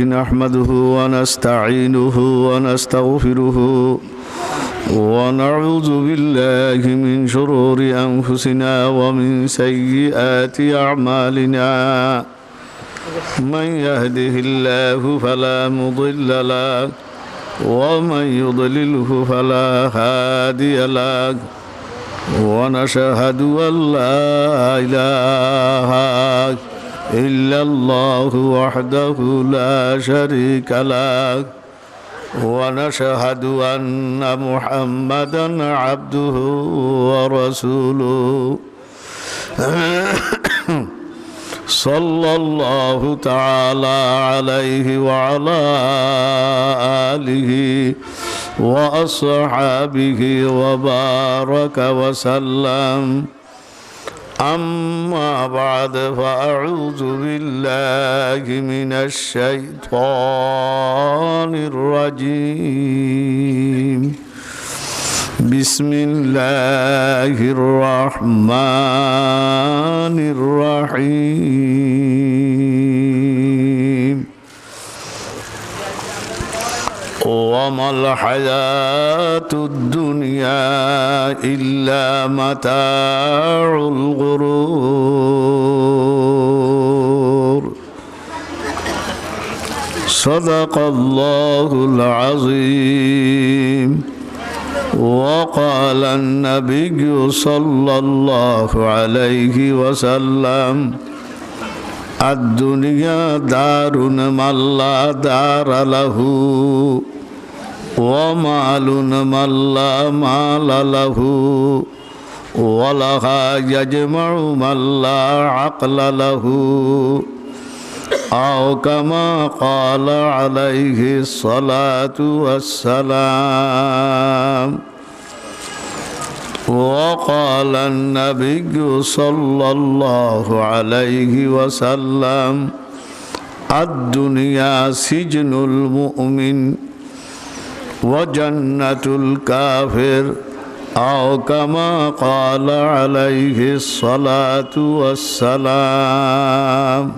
نحمده ونستعينه ونستغفره ونعوذ بالله من شرور أنفسنا ومن سيئات أعمالنا من يهده الله فلا مضل له ومن يضلله فلا هادي له ونشهد أن لا إله إلا الله وحده لا شريك له ونشهد أن محمدا عبده ورسوله صلى الله تعالى عليه وعلى آله وأصحابه وبارك وسلم أما بعد فأعوذ بالله من الشيطان الرجيم بسم الله الرحمن الرحيم وما الحياة الدنيا إلا متاع الغرور صدق الله العظيم وقال النبي صلى الله عليه وسلم الدنيا دار من لا دار له ومال من لا مال له ولها يجمع من لا عقل له أو كما قال عليه الصلاة والسلام وقال النبي صلى الله عليه وسلم الدنيا سجن المؤمن وجنة الكافر أو كما قال عليه الصلاة والسلام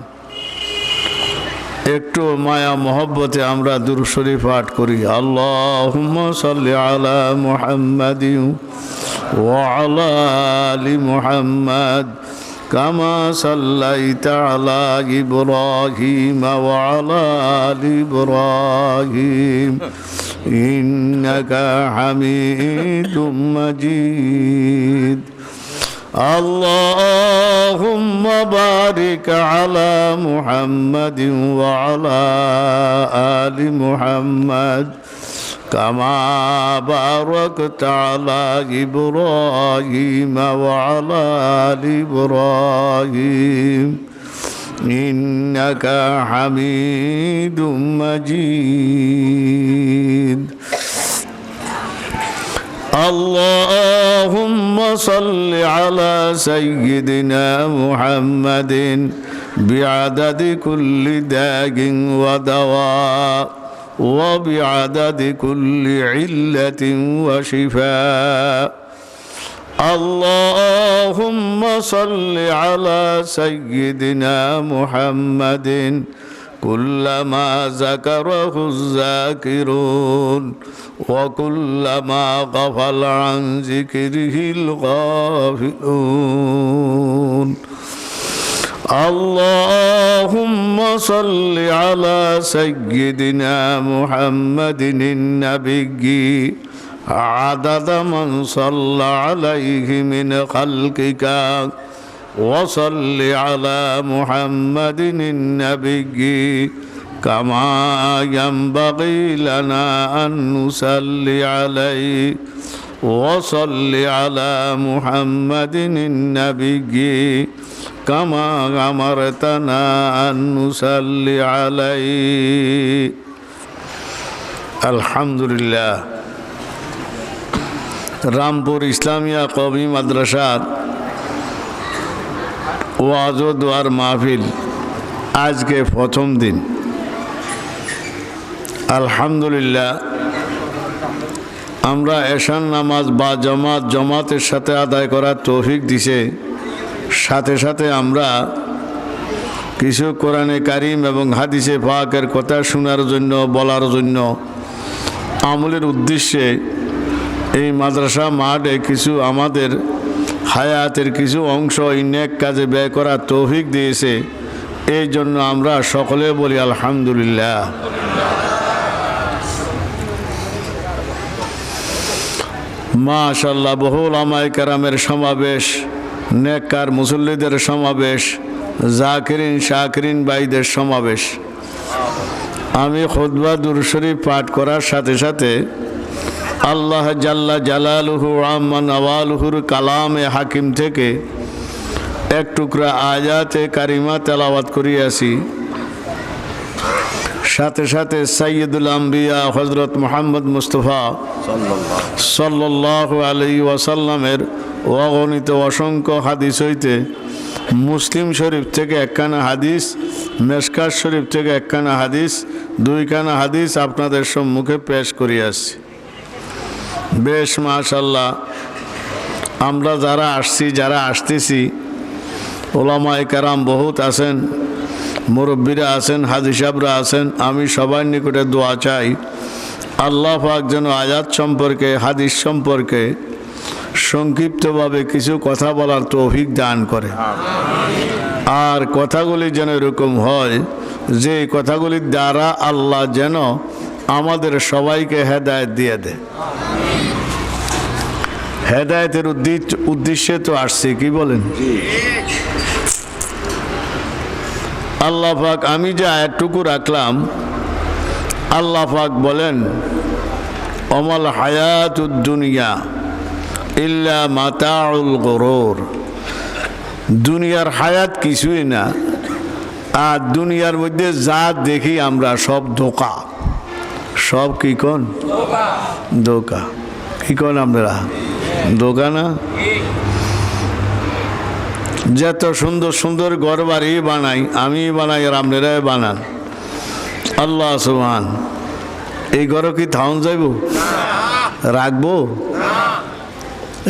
একটু মায়া মহব্বতে আমরা দুরূদ শরীফ পাঠ করি আল্লাহুম্মা সাল্লি আলা মুহাম্মাদিন ওয়া আলা আলি মুহাম্মাদ কামা সাল্লাইতা আলা ইব্রাহিম ওয়া আলা আলি ইব্রাহিম ইন্নাকা হামিদুম মাজিদ اللهم بارك على محمد وعلى آل محمد كما باركت على إبراهيم وعلى آل إبراهيم إنك حميد مجيد اللهم صل على سيدنا محمد بعدد كل داء ودواء وبعدد كل علة وشفاء اللهم صل على سيدنا محمد كلما ذكره الذاكرون وكلما غفل عن ذكره الغافلون اللهم صل على سيدنا محمد النبي عدد من صلى عليه من خلقك وصل على محمد النبي كما ينبغي لنا أن نصلي عليه وصل على محمد النبي كما أمرتنا أن نصلي عليه الحمد لله রামপুর ইসলামিয়া কওমি মাদ্রাসার ওয়াজ ও দোয়ার মাহফিল আজকে প্রথম দিন আলহামদুলিল্লাহ আমরা এশার নামাজ বা জামাতের সাথে আদায় করার তৌফিক দিছে সাথে সাথে আমরা কিছু কোরআনে কারিম এবং হাদিসে পাকের কথা শোনার জন্য, বলার জন্য, আমলের উদ্দেশ্যে এই মাদ্রাসা মাঠে কিছু আমাদের হায়াতের কিছু অংশ এই নেক কাজে ব্যয় করার তৌফিক দিয়েছে। এই জন্য আমরা সকলে বলি আলহামদুলিল্লাহ। মাশাআল্লাহ, বহু উলামায়ে কেরামের সমাবেশ, নেককার মুসল্লিদের সমাবেশ, জাকিরিন শাকিরিন ভাইদের সমাবেশ। আমি খুতবা দুরূদ শরীফ পাঠ করার সাথে সাথে আল্লাহ জাল্লা জালালুহু আম্মা নওয়ালুহুর কালামে হাকিম থেকে এক টুকরা আয়াতে কারিমা তেলাওয়াত করিয়াছি। সাথে সাথে সাইয়্যিদুল আম্বিয়া হযরত মুহাম্মদ মুস্তাফা সাল্লাল্লাহু আলাইহি ওয়াসাল্লামের অগণিত অসংখ্য হাদিস হইতে মুসলিম শরীফ থেকে একখানা হাদিস, মেশকাত শরীফ থেকে একখানা হাদিস, দুইখানা হাদিস আপনাদের সম্মুখে পেশ করিয়াছি। বেশ মাশাআল্লাহ, আমরা যারা আসছি, যারা আসতেছি, ওলামায়ে কেরাম বহুত আছেন, মুরব্বীরা আছেন, হাজি সাহেবরা আছেন। আমি সবার নিকটে দোয়া চাই আল্লাহ পাক যেন আয়াত সম্পর্কে, হাদিস সম্পর্কে সংক্ষিপ্তভাবে কিছু কথা বলার তৌফিক দান করে। আর কথাগুলি যেন এরকম হয় যে কথাগুলির দ্বারা আল্লাহ যেন আমাদের সবাইকে হেদায়েত দিয়ে দেয়। হেদায়েতের উদ্দেশ্যে তো আসছে, কি বলেন? আল্লাহ পাক, আমি যে আয়াতটুকু রাখলাম, আল্লাহ পাক বলেন অমাল হায়াতুদ দুনিয়া ইল্লা মাতাউল গুরুর। দুনিয়ার হায়াত কিছুই না, আর দুনিয়ার মধ্যে যা দেখি আমরা সব ধোঁকা। সব কি কোন ধোঁকা, কি কোন আমরা ধোঁকা না? যত সুন্দর সুন্দর ঘর বাড়ি বানাই, আমি বানাই আর আপনারাই বানান। আল্লাহ সুবহান, এই ঘরে কি থাউন যাইব? রাখবো?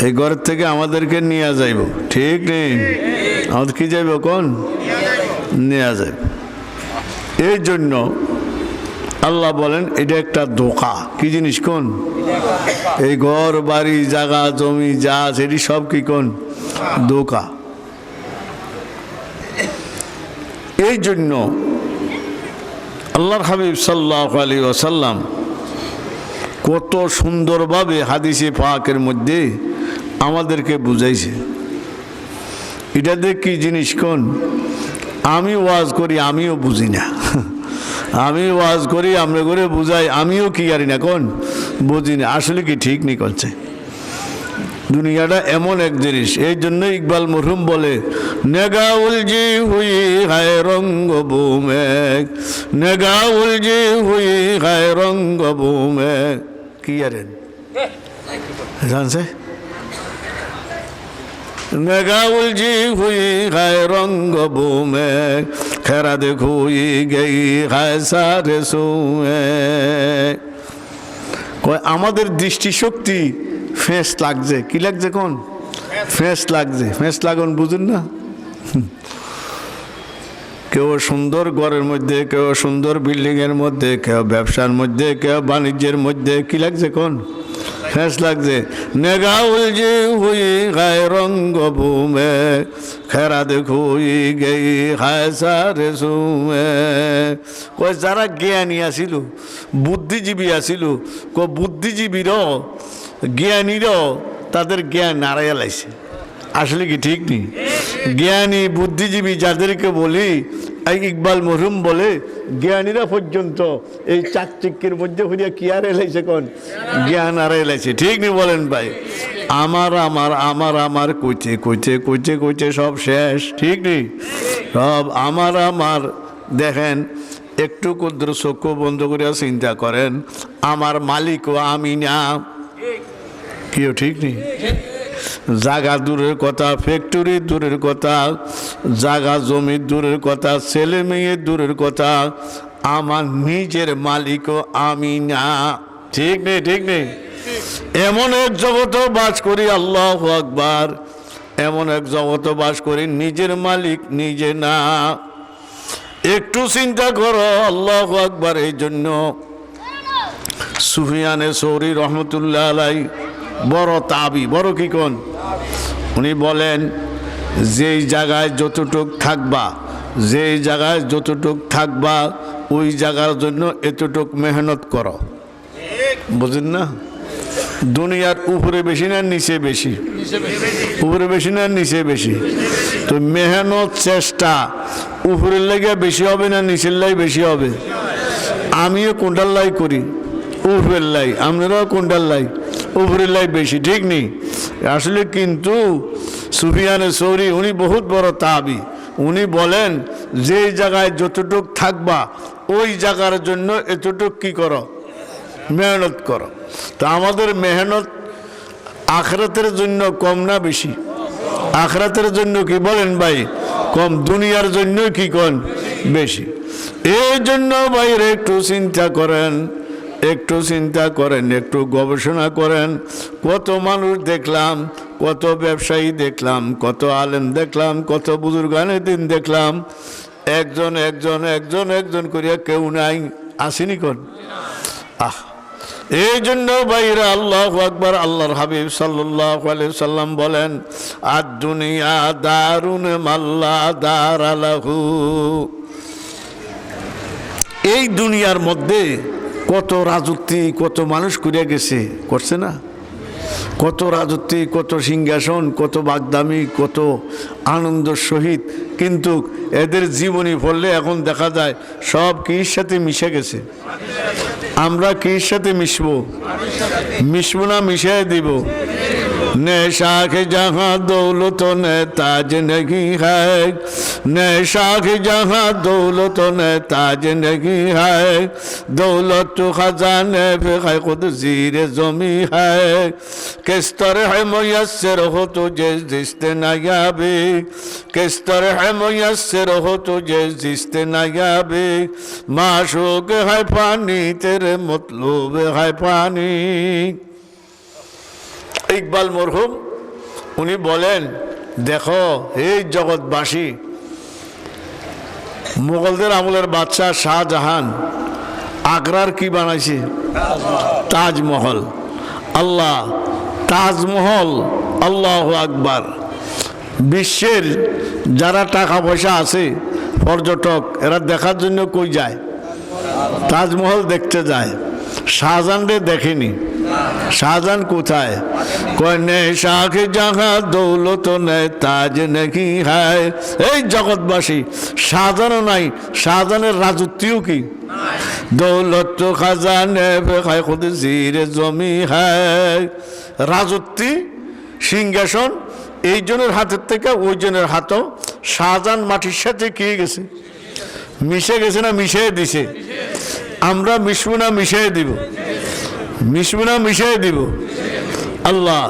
এই ঘর থেকে আমাদেরকে নিয়ে যাইব, ঠিক নেই? আমাদের কি যাইব? কোন নিয়ে যাইব। এই জন্য আল্লাহ বলেন এটা একটা ধোঁকা। কি জিনিস? কোন এই ঘর বাড়ি জায়গা জমি যা সেটি সব কি কোন ধোঁকা। এই জন্য আল্লাহর হাবিব সাল্লাল্লাহু আলাইহি ওয়াসাল্লাম কত সুন্দরভাবে হাদিসে পাকের মধ্যে আমাদেরকে বুঝাইছে। এটা দেখ কি জিনিস? কোন আমি ওয়াজ করি, আমিও বুঝি না। আমি ওয়াজ করি, আমরা করে বুঝাই, আমিও কি জানি না, কোন বুঝি না। আসলে কি ঠিক নি করছে? দুনিয়াটা এমন এক জিনিস। এই জন্য ইকবাল মরহুম বলে, নেগা উলজি হুই হায় রঙ্গ বুমে, নেগা উলজি হুই হায় রঙ্গ বুমে। কি জানেন? জানছে? নেগা উলজি হুই হায় রঙ্গ বুমে, খেরা দেখুই গেই হায় সারে সুমে। আমাদের দৃষ্টিশক্তি ফেস লাগছে। কি লাগছে? কোন ফেস লাগছে? ফেস লাগুন বুঝুন না? কেউ সুন্দর ঘরের মধ্যে, কেউ সুন্দর বিল্ডিং এর মধ্যে, কেউ ব্যবসার মধ্যে, কেউ বাণিজ্যের মধ্যে। কি লাগছে? কোন ফেস লাগছে। নেগা উলজি হুই গায়ে রঙ্গ ভূমে, খেরা দেখুই গেই হায় সারে সুমে। কয় যারা জ্ঞানী আসিল, বুদ্ধিজীবী আসিল, বুদ্ধিজীবীরও জ্ঞানীরও তাদের জ্ঞান নাড়াইয়া লাইছে। আসলে কি ঠিক নেই? জ্ঞানী বুদ্ধিজীবী যাদেরকে বলি, এই ইকবাল মরহুম বলে জ্ঞানীরা পর্যন্ত এই চাকচিক্যের মধ্যে হইয়া কি আর এলাইছে? কোন জ্ঞান আর এলাইছে। ঠিক নেই বলেন ভাই? আমার আমার আমার আমার কইতে কইতে কইতে কইতে সব শেষ। ঠিক নেই? সব আমার আমার। দেখেন, একটু ক্ষুদ্র চক্ষু বন্ধ করিয়া চিন্তা করেন, আমার মালিকও আমি না। কেউ ঠিক নেই? জায়গা দূরের কথা, ফ্যাক্টরি দূরের কথা, জায়গা জমি দূরের কথা, ছেলে মেয়ে দূরের কথা, আমার নিজের মালিকও আমি না। ঠিক নেই? ঠিক নেই? এমন এক জগৎ বাস করি, আল্লাহু আকবার, এমন এক জগৎ বাস করি নিজের মালিক নিজে না। একটু চিন্তা করো। আল্লাহু আকবার। এই জন্য সুফিয়ানে সৌরি রহমতুল্লাহ আলাই বড় তাবি, বড় কি কোন, উনি বলেন যেই জায়গায় যতটুক থাকবা, যেই জায়গায় যতটুক থাকবা ওই জায়গার জন্য এতটুক মেহনত করো। বুঝেন না? দুনিয়ার উপরে বেশি না নিচে বেশি? উপরে বেশি না নিচে বেশি? তো মেহনত চেষ্টা উপরের লাগে বেশি হবে না নিচের লাই বেশি হবে? আমিও কোনটার লাই করি? উপরের লাই। আপনারাও কোনটার লাই? উপরের লাই বেশি, ঠিক নেই? আসলে কিন্তু সুফিয়ানে সৌরি উনি বহুত বড় তাবি। উনি বলেন যে জায়গায় যতটুক থাকবা ওই জায়গার জন্য এতটুক কি করো? মেহনত করো। তো আমাদের মেহনত আখিরাতের জন্য কম না বেশি? আখিরাতের জন্য কি বলেন ভাই? কম। দুনিয়ার জন্য কি কম? বেশি। এই জন্য বাইরে একটু চিন্তা করেন, একটু চিন্তা করেন, একটু গবেষণা করেন। কত মানুষ দেখলাম, কত ব্যবসায়ী দেখলাম, কত আলেম দেখলাম, কত বুজুর্গানে দিন দেখলাম, একজন একজন একজন একজন করিয়া কেউ নাই। আসেনি কোন? এই জন্য বাইরে আল্লাহু আকবার। আল্লাহর হাবিব সাল্লাল্লাহু আলাইহি সাল্লাম বলেন আদ-দুনিয়া দারুন মাল্লা দারালাহু। এই দুনিয়ার মধ্যে কত রাজত্বী, কত মানুষ করিয়া গেছে, করছে না? কত রাজত্বী, কত সিংহাসন, কত বাগদামি, কত আনন্দ সহিত, কিন্তু এদের জীবনী পড়লে এখন দেখা যায় সব কির সাথে মিশে গেছে। আমরা কির সাথে মিশবো? মিশবো না মিশিয়ে দিব? नेशा के जहाँ दौलत ने ताज नहीं है, नेशा के जहाँ दौलत ने ताज नहीं है, दौलत तो खजाने पे है खुद ज़ीर ज़मी है, किस तरह मुयस्सर हो तुझे जिस्ते नायाबी, किस तरह मुयस्सर हो तुझे जिस्ते नायाबी, माशूक है पानी तेरे मतलूब है पानी। ইকবাল মরহুম উনি বলেন দেখো এই জগৎবাসী, মুঘলদের আমলের বাদশাহ শাহজাহান আগ্রার কি বানাইছে? তাজমহল। আল্লাহ তাজমহল, আল্লাহু আকবার। বিশ্বের যারা টাকা পয়সা আছে পর্যটক, এরা দেখার জন্য কই যায়? তাজমহল দেখতে যায়। শাহজাহান রে দেখেনি। শাহজাহান কোথায়? কয় নেশা के जहाँ दौलत ने ताज नहीं है। এই জগৎবাসী শাহজাহানও নাই, শাহজাহানের রাজত্বও কি? দৌলত তো খাজানে पे है खुद ज़ीर ज़मी है। রাজত্বী সিংহাসন এই জনের হাতের থেকে ওই জনের হাতও শাহজাহান মাটির সাথে কি গেছে? মিশে গেছে না মিশিয়ে দিছে? আমরা মিশবো না মিশিয়ে দিব? মিশবো না মিশিয়ে দিব? আল্লাহ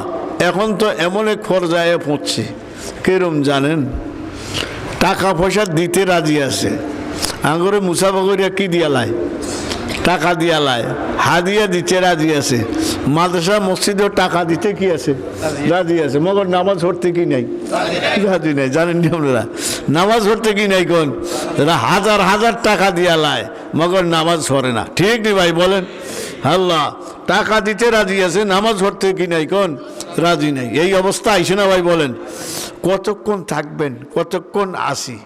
এখন তো এমন এক পর্যায়ে পৌঁছছে, কিরম জানেন? টাকা পয়সা দিতে রাজি আছে। আঙ্গরে মুসাফা কি দিয়া লাই? টাকা দিয়া লাই। হাদিয়া দিতে রাজি আছে। মাদ্রাসা মসজিদেও টাকা দিতে কি আছে? রাজি আছে। মগর নামাজ পড়তে কি নাই? রাজি নাই। জানেন নি আপনারা? নামাজ পড়তে কি নাই কোন? এরা হাজার হাজার টাকা দিয়া লাই, মগর নামাজ পড়ে না। ঠিক নি ভাই বলেন? আল্লাহ টাকা দিতে রাজি আছে, নামাজ পড়তে কি নাই কোন? রাজি নাই। এই অবস্থা আইসে না ভাই বলেন? কতক্ষণ থাকবেন? কতক্ষণ আসি?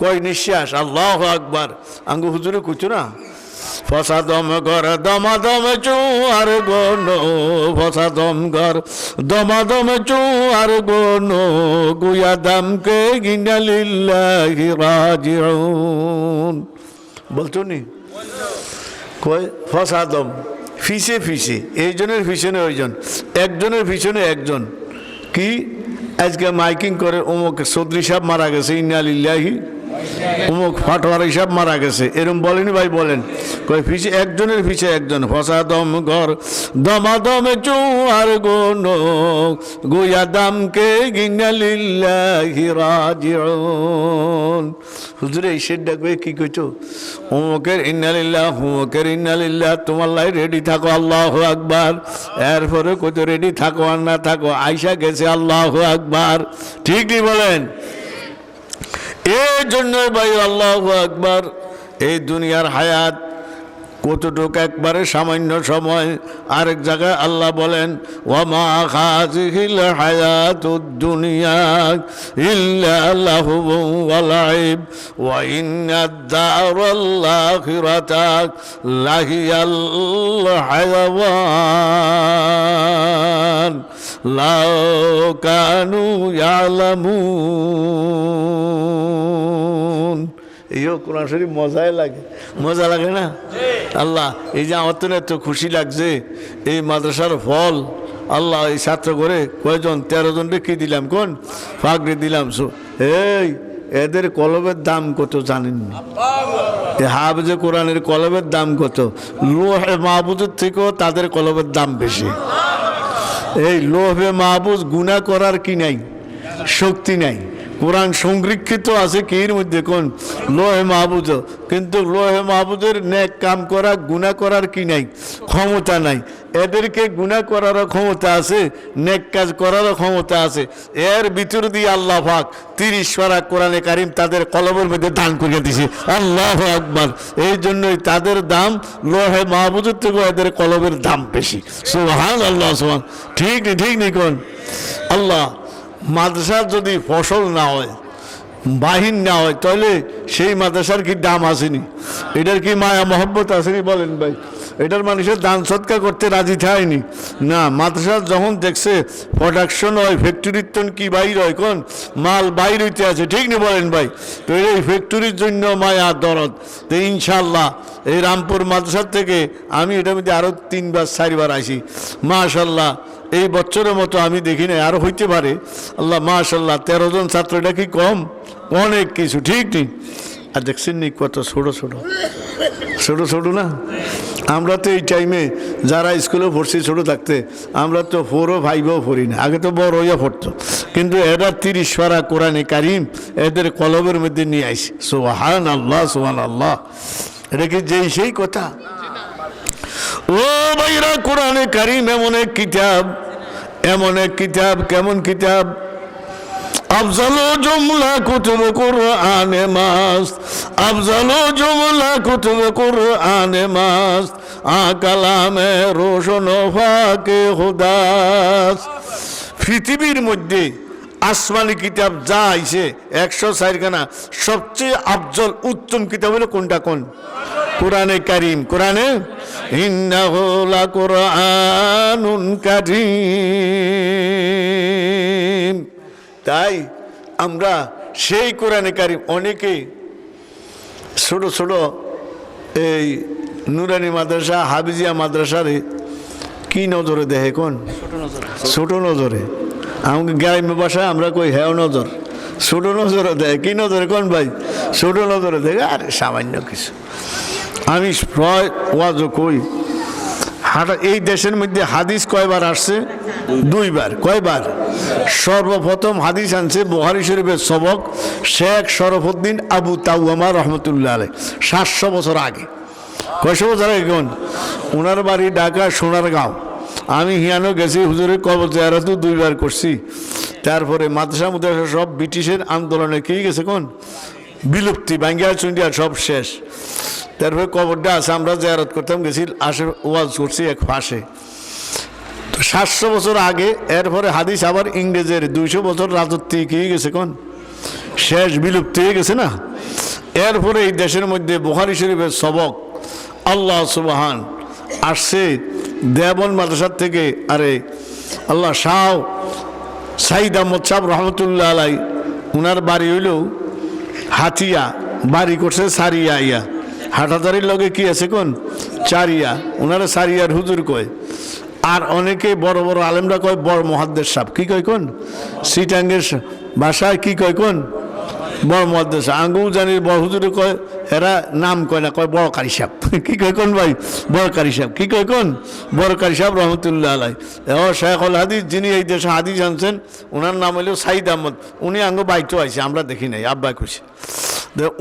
কয় নিঃশ্বাস? আল্লাহু আকবার। আঙ্গু হুজুরে কুচু না ফসাদম ঘর দমাদম চুয়ার গোনো, ফসাদম ঘর দমাদম চুয়ার গোনো, গুয়া দামকে গিনা লিল্লাহি রাজিউন। বলতো নি কয় ফসাদম ফিসে ফিসে, এইজনের পিছনে ওইজন, একজনের পিছনে একজন। কি আজকে মাইকিং করে অমুক চৌধুরী সাহেব মারা গেছে, ইন্না লিল্লাহি, অমুক ফাটোয়ারি সাহেব মারা গেছে, এরম বলেনি ভাই? বলেন কয় পিছে একজনের পিছে একজন। ফসাদম ঘর দমাদম চুয়ার গোনো, গুয়া দামকে গিনা লিল্লাহি রাজিউন। হুজুরে এই শের ডাকবে কি কইতো? অমুকের ইন্না লিল্লাহ, অমুকের ইন্না লিল্লাহ, তোমার লাই রেডি থাকো, আল্লাহু আকবার। এরপরে কইতো রেডি থাকো আর না থাকো, আয়সা গেছে, আল্লাহু আকবার। ঠিকই বলেন? এই জন্য ভাই আল্লাহু আকবার, এই দুনিয়ার হায়াত কতটুকু একবারে সামান্য সময়। আরেক জায়গায় আল্লাহ বলেন ওয়ামা হাযিহিল হায়াতুদ দুনিয়া ইল্লা লাহুবুন ওয়া লাইব ওয়া ইন্নাদ দারাল আখিরাতা লাহিয়াল হায়াওয়ান লাউ কানু ইয়ালামুন। এইও কোরআন শরীফ মজাই লাগে, মজা লাগে না? আল্লাহ এই যে আমার তো এত খুশি লাগছে, এই মাদ্রাসার ফল আল্লাহ এই ছাত্র করে কয়জন 13 জনকে কি দিলাম, কোন ফাঁকরে দিলাম। এই এদের কলবের দাম কত জানেন? হাফেজে কোরআনের কলবের দাম কত? লোহে মাহফুজের থেকেও তাদের কলবের দাম বেশি। এই লোহে মাহফুজ গুনাহ করার কি নাই, শক্তি নাই। কোরআন সংরক্ষিত আছে কির মধ্যে, কোন লোহে মাহফুজ, কিন্তু লোহে মাহফুজের নেক কাম করা গুনাহ করার কি নাই, ক্ষমতা নাই। এদেরকে গুনাহ করারও ক্ষমতা আছে, নেক কাজ করারও ক্ষমতা আছে। এর ভিতর দিয়ে আল্লাহ পাক 30 পারা কোরআনে কারিম তাদের কলবের মধ্যে দান করে দিয়েছে। আল্লাহু আকবার। এই জন্যই তাদের দাম লোহে মাহফুজের থেকে এদের কলবের দাম বেশি। সুবহানাল্লাহ, সুবহান। ঠিক নেই, ঠিক নেই কোন? আল্লাহ মাদ্রাসার যদি ফসল না হয়, বাহিন না হয়, তাহলে সেই মাদ্রাসার কি দাম আসেনি? এটার কি মায়া মহব্বত আসেনি? বলেন ভাই, এটার মানুষের দান সৎকার করতে রাজি থাকেনি না। মাদ্রাসা যখন দেখছে প্রোডাকশন হয়, ফ্যাক্টরির তো কি বাইর হয়, কোন মাল বাইর হইতে আছে, ঠিক নেই? বলেন ভাই, তো এই ফ্যাক্টরির জন্য মায়া দরদ। তো ইনশাল্লাহ এই রামপুর মাদ্রাসার থেকে আমি এটার মধ্যে আরও 3-4 বার আসি। মাশাল্লাহ এই বছরের মতো আমি দেখি না, আরও হইতে পারে। আল্লাহ মাশাল্লাহ 13 জন ছাত্র, এটা কি কম? অনেক কিছু, ঠিক ঠিক। আর দেখছেন নি কত ছোট ছোট ছোট ছোট না? আমরা তো এই টাইমে যারা স্কুলে পড়ছি ছোট থাকতে, আমরা তো 4 ও 5 ও পড়ি না, আগে তো বড় হইয়া পড়তো। কিন্তু এরা 30 পারা কোরআনে কারিম এদের কলবের মধ্যে নিয়ে আইছে। সুবহানাল্লাহ, সুবহানাল্লাহ। এটা কি যেই সেই কথা? ও ভাইরা, কোরআনে কারিম এমন এক কিতাব, এমন এক কিতাব। কেমন কিতাব? আফজালু জুমলা কুতুব কুরআনে মাস্ত, আফজালু জুমলা কুতুব কুরআনে মাস্ত, কালামে রোশন ফাকে খুদাস। পৃথিবীর মধ্যে আসমানি কিতাব যা আইছে 104 খানা, সবচেয়ে আফজল উত্তম কিতাব হলো কোনটা? কোন? কোরআনে কারিম। কোরআনে ইন্নাহু লাকুরআনুন কারীম। তাই আমরা সেই কোরআনে কারিম, অনেকে ছোট ছোট এই নুরানি মাদ্রাসা, হাফিজিয়া মাদ্রাসারে কি নজরে দেখে? কোন ছোট নজরে। আমাকে গ্রাম্য ভাষায় আমরা কই হেও নজর, ছোট নজরে দেখে। কি নজরে? কোন ভাই? ছোট নজরে দেখে। আরে সামান্য কিছু। আমি প্রায় ওয়াজও কই, এই দেশের মধ্যে হাদিস কয়বার আসছে? 2 বার। কয়বার? সর্বপ্রথম হাদিস আনছে বুখারী শরীফের সবক শেখ শরফুদ্দিন আবু তাওয়ামা রহমতুল্লাহ আলাইহ, 700 বছর আগে। কয়শো বছর আগে? কোন? ওনার বাড়ি ঢাকা সোনারগাঁও। আমি হিয়ানো গেছি, হুজুরের কবর জিয়ারতও 2 বার করছি। তারপরে মাদ্রাসা মুদ্রাসা সব ব্রিটিশের আন্দোলনে কি গেছে, কোন বিলুপ্তি, বাঙ্গিয়া চুন্ডিয়া সব শেষ। তারপরে কবরটা আছে, আমরা জিয়ারত করতাম, গেছি, আসে ওয়াজ করছি এক পাশে। তো 700 বছর আগে। এরপরে হাদিস আবার ইংরেজের 200 বছর রাজত্বে কি গেছে, কোন শেষ, বিলুপ্তি হয়ে গেছে না। এরপরে এই দেশের মধ্যে বুখারী শরীফের সবক আল্লাহ সুবহান আসছে দেবন মাদ্রাসার থেকে। আরে আল্লাহ শাহ সাইদ আহমদ সাহেব রহমতুল্লাহ আলাই, ওনার বাড়ি হইল হাতিয়া, বাড়ি করছে সারিয়া। ইয়া হাটাদারির লগে কি আছে, কোন চারিয়া। ওনারা সারিয়ার হুজুর কয়। আর অনেকে বড় বড় আলেমরা কয় বড় মুহাদ্দিস সাহেব। কি কয়? কোন সিটাঙ্গের ভাষায় কি কয়? কোন বড় মুহাদ্দিস। আঙ্গু জানির বড় হুজুরে কয়, এরা নাম কয় না, কয় বড় কারি সাহেব। কি কয়? কোন ভাই? বড় কারি সাহেব। কি কয়? কোন বড় কারি সাহেব রহমতুল্লাহ আলাই। ও শেখুল হাদিস, যিনি এই দেশে হাদিস আনছেন, ওনার নাম হলো সাইদ আহমদ। উনি আঙ্গু বাইতো আইছে, আমরা দেখি নাই, আব্বা কইছে।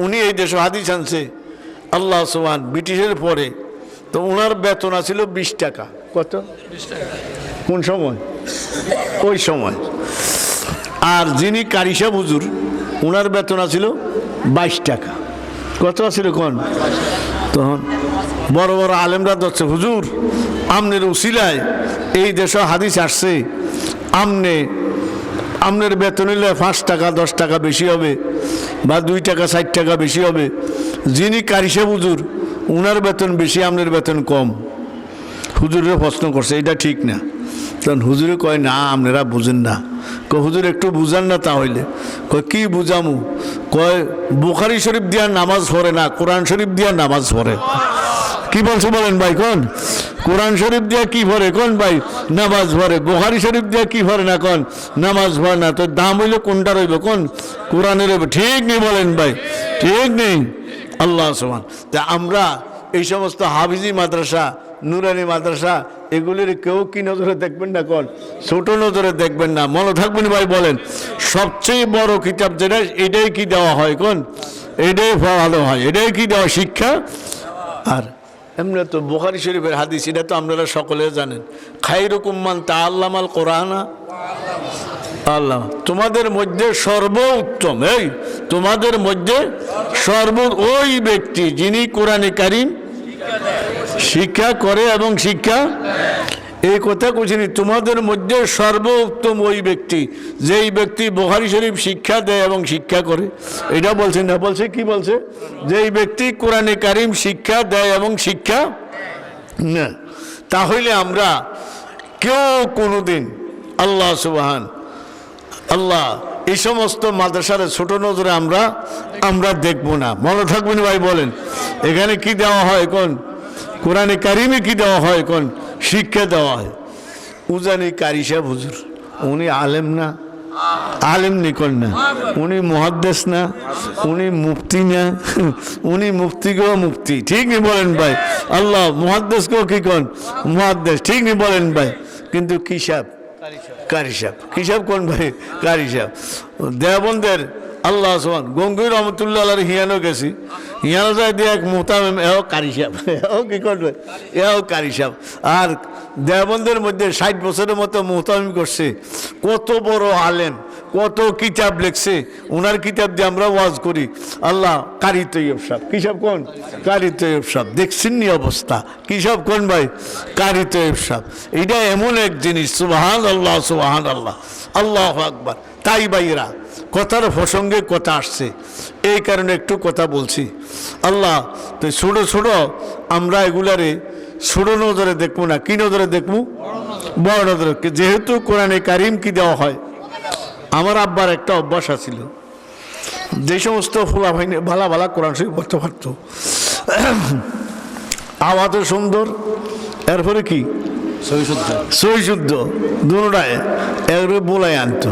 উনি এই দেশে হাদিস আনছে আল্লাহ সুবহান ব্রিটিশের পরে। তো ওনার বেতন ছিল 20 টাকা। কত? 20 টাকা। কোন সময়? ওই সময়। আর যিনি কারি সাহেব হুজুর, ওনার বেতন আছিল 22 টাকা। কত আছিল কোন? তখন বড় বড় আলেমরা ধরছে, হুজুর আমনের উসিলায় এই দেশে হাদিস আসছে, আমনের বেতন হইলে 5 টাকা 10 টাকা বেশি হবে বা 2 টাকা 60 টাকা বেশি হবে। যিনি কারিশে হুজুর উনার বেতন বেশি, আমনের বেতন কম। হুজুরের প্রশ্ন করছে, এটা ঠিক না। তখন হুজুরে কয়, না আপনারা বুঝেন না। হুজুর একটু বুঝান না তাহলে। কয় কি বুঝামু? কয় বুখারী শরীফ দিয়া নামাজ পড়ে না, কোরআন শরীফ দিয়া নামাজ পড়ে। কি বলছে বলেন ভাই? কোন কোরআন শরীফ দিয়া কি পড়ে কোন ভাই? নামাজ পড়ে। বুখারী শরীফ দিয়া কি পড়ে না কোন? নামাজ পড়ে না। তো দাম হইলে কোনটা রইব? কোন কোরআনের রইব। ঠিক নেই বলেন ভাই? ঠিক নেই। আল্লাহ সুবহান। তা আমরা এই সমস্ত হাফিজি মাদ্রাসা, নুরানি মাদ্রাসা, এগুলির কেউ কি নজরে দেখবেন না? কোন ছোট নজরে দেখবেন না। মনে থাকবেন ভাই বলেন, সবচেয়ে বড় কিতাব যেটা, এটাই কি দেওয়া হয়? কোন এটাই ভালো হয়, এটাই কি দেওয়া শিক্ষা। আর এমনি তো বুখারী শরীফের হাদিস, এটা তো আপনারা সকলে জানেন, খায়রুকুম মান তাআল্লামাল কোরআনা। আল্লাহ তোমাদের মধ্যে সর্বোত্তম, এই তোমাদের মধ্যে ওই ব্যক্তি যিনি কোরআনে কারীম শিক্ষা করে এবং শিক্ষা, এই কথা কইছেন, তোমাদের মধ্যে সর্বোত্তম ওই ব্যক্তি যেই ব্যক্তি বুখারী শরীফ শিক্ষা দেয় এবং শিক্ষা করে। এটা বলছেন না? বলছে কি বলছে? যেই ব্যক্তি কোরআনে কারীম শিক্ষা দেয় এবং শিক্ষা না। তাহলে আমরা কেউ কোনোদিন আল্লাহ সুবহান আল্লাহ এই সমস্ত মাদ্রাসার ছোট নজরে আমরা দেখব না। মনে থাকবেন ভাই বলেন, এখানে কি দেওয়া হয়? কোন কোরআনে কারিমে কি দেওয়া হয়? কোন শিক্ষা দেওয়া হয়। উজানি কারি সাহেব হুজুর, উনি আলেম না? আলেম নিকন না। উনি মুহাদ্দিস না, উনি মুফতি না। উনি মুফতিকেও মুফতি, ঠিক নি বলেন ভাই? আল্লাহ মুহাদ্দিসকেও কি কোন মুহাদ্দিস, ঠিক নি বলেন ভাই? কিন্তু কি সাহেব? কারি সাহেব। কি সাহেব কোন ভাই? কারি সাহেব। দেওবন্দের আল্লাহ সুবহান গঙ্গুই রহমতুল্লাহ আলাইহি হিয়ানো গেছি, হিয়ানো যায় দিয়ে এক মোহতামিম, এও কারি সাহেব, এও কি করবে? এও কারি সাহেব। আর দেওবন্দের মধ্যে 60 বছরের মতো মোহতামিম করছে, কত বড় আলেম, কত কিতাব লিখছে। ওনার কিতাব দিয়ে আমরা ওয়াজ করি। আল্লাহ কারি তৈয়ব সাহেব। কি সাহেব কোন? কারি তৈয়ব সাহেব। দেখছেন নি অবস্থা? কি সাহেব কোন ভাই? কারি তৈয়ব সাহেব। এটা এমন এক জিনিস, সুবহান আল্লাহ, সুবহান আল্লাহ, আল্লাহু আকবার। তাই ভাইরা কথার প্রসঙ্গে কথা আসছে, এই কারণে একটু কথা বলছি। আল্লাহ তো ছোট ছোট আমরা এগুলারে ছোট নজরে দেখবো না। কি নজরে দেখবো? বড় নজরে। যেহেতু কোরআনে কারিম কি দেওয়া হয়, আমার আব্বার একটা অভ্যাস আছিল, যে সমস্ত ফুলা ভাইনে ভালা ভালা কোরআন শরীফ পড়তে পারত, আওয়াজও সুন্দর, এরপরে কি সহিশুদ্ধ দুটায় এগুলো বলাই আনতো,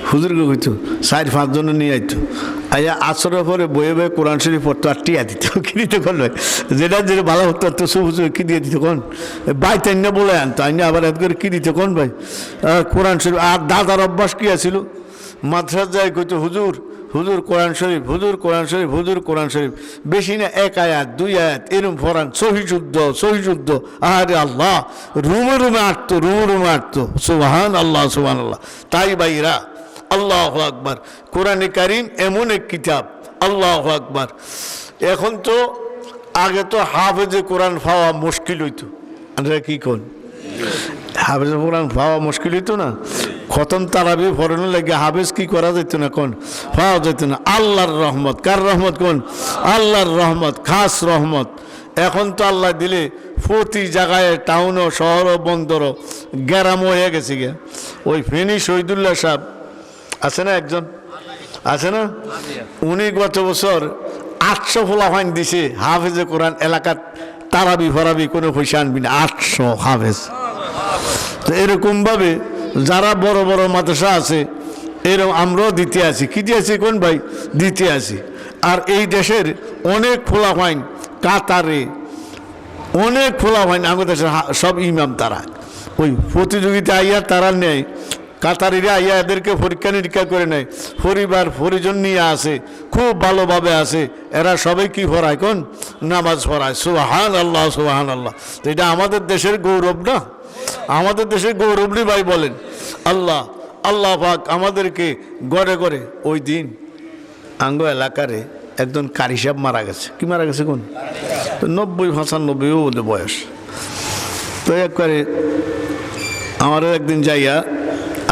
হুজুরকে হইতো 4-5 জন নিয়ে আইতো। আইয়া আসরের পরে বয়ে বয়ে কোরআন শরীফ পড়তো আর টিয়া দিত। কি দিত কোন ভাই? যেটা ভালো হতো তো সবুজ কি দিয়ে দিত কোন ভাই? তাই না বলে আনতো, আইনা আবার এত করে কি দিত কোন ভাই? কোরআন শরীফ। আর দাদার অভ্যাস কি আছিল? মাদ্রাসা যায় কইতো, হুজুর হুজুর কোরআন শরীফ, হুজুর কোরআন শরীফ, হুজুর কোরআন শরীফ। বেশি না 1 আয়াত 2 আয়াত এরম ফরান, সহিশুদ্ধ। আরে আল্লাহ, রুমে রুমে আটতো, রুমে আটতো। সুবহান আল্লাহ, সুবহান আল্লাহ। তাই ভাইরা আল্লাহু আকবার, কোরআনে কারীম এমন এক কিতাব, আল্লাহু আকবার। এখন তো আগে তো হাফেজে কোরআন পাওয়া মুশকিল হইতো। আপনারা কি কোন? হাফেজে কোরআন পাওয়া মুশকিল হইতো না? খতম তারাবি পড়ানোর লাগে হাফেজ কি করা যেত না? কোন পাওয়া যেত না। আল্লাহর রহমত। কার রহমত? কোন আল্লাহর রহমত, খাস রহমত। এখন তো আল্লাহ দিলে প্রতি জায়গায় টাউনও, শহরও, বন্দরও, গ্রামও হয়ে গেছে গিয়া। ওই ফেনী শহীদুল্লাহ সাহেব আছে না, একজন আছে না, উনি গত বছর 800 ফলাফাইন দিছে হাফেজে কোরআন এলাকার। তারাবি ফরাবি কোনো পয়সা আনবি না, 800 হাফেজ। তো এরকমভাবে যারা বড় বড় মাদ্রাসা আছে, এরকম আমরাও দিতে আছি। কি দিয়েছি কোন ভাই? দিতে আছি। আর এই দেশের অনেক ফলাফাইন কাতারে, অনেক ফলাফাইন আমাদের দেশের সব ইমাম তারা ওই প্রতিযোগিতা আইয়া তারা নেয়। কাতারিরা আইয়া এদেরকে পরীক্ষা নিরীক্ষা করে নেয়, পরিবার পরিজন নিয়ে আসে, খুব ভালোভাবে আসে। এরা সবাই কি পড়ায়? কোন নামাজ পড়ায়। সুবহান আল্লাহ, সুবহান আল্লাহ। তো এটা আমাদের দেশের গৌরব না? আমাদের দেশের গৌরব নি ভাই বলেন? আল্লাহ আল্লাহ পাক আমাদেরকে গড়ে গড়ে ওই দিন আঙ্গ এলাকারে একজন কারি সাহেব মারা গেছে। কি মারা গেছে কোন? 90-95 বলে বয়স। তো একবারে আমারও একদিন যাইয়া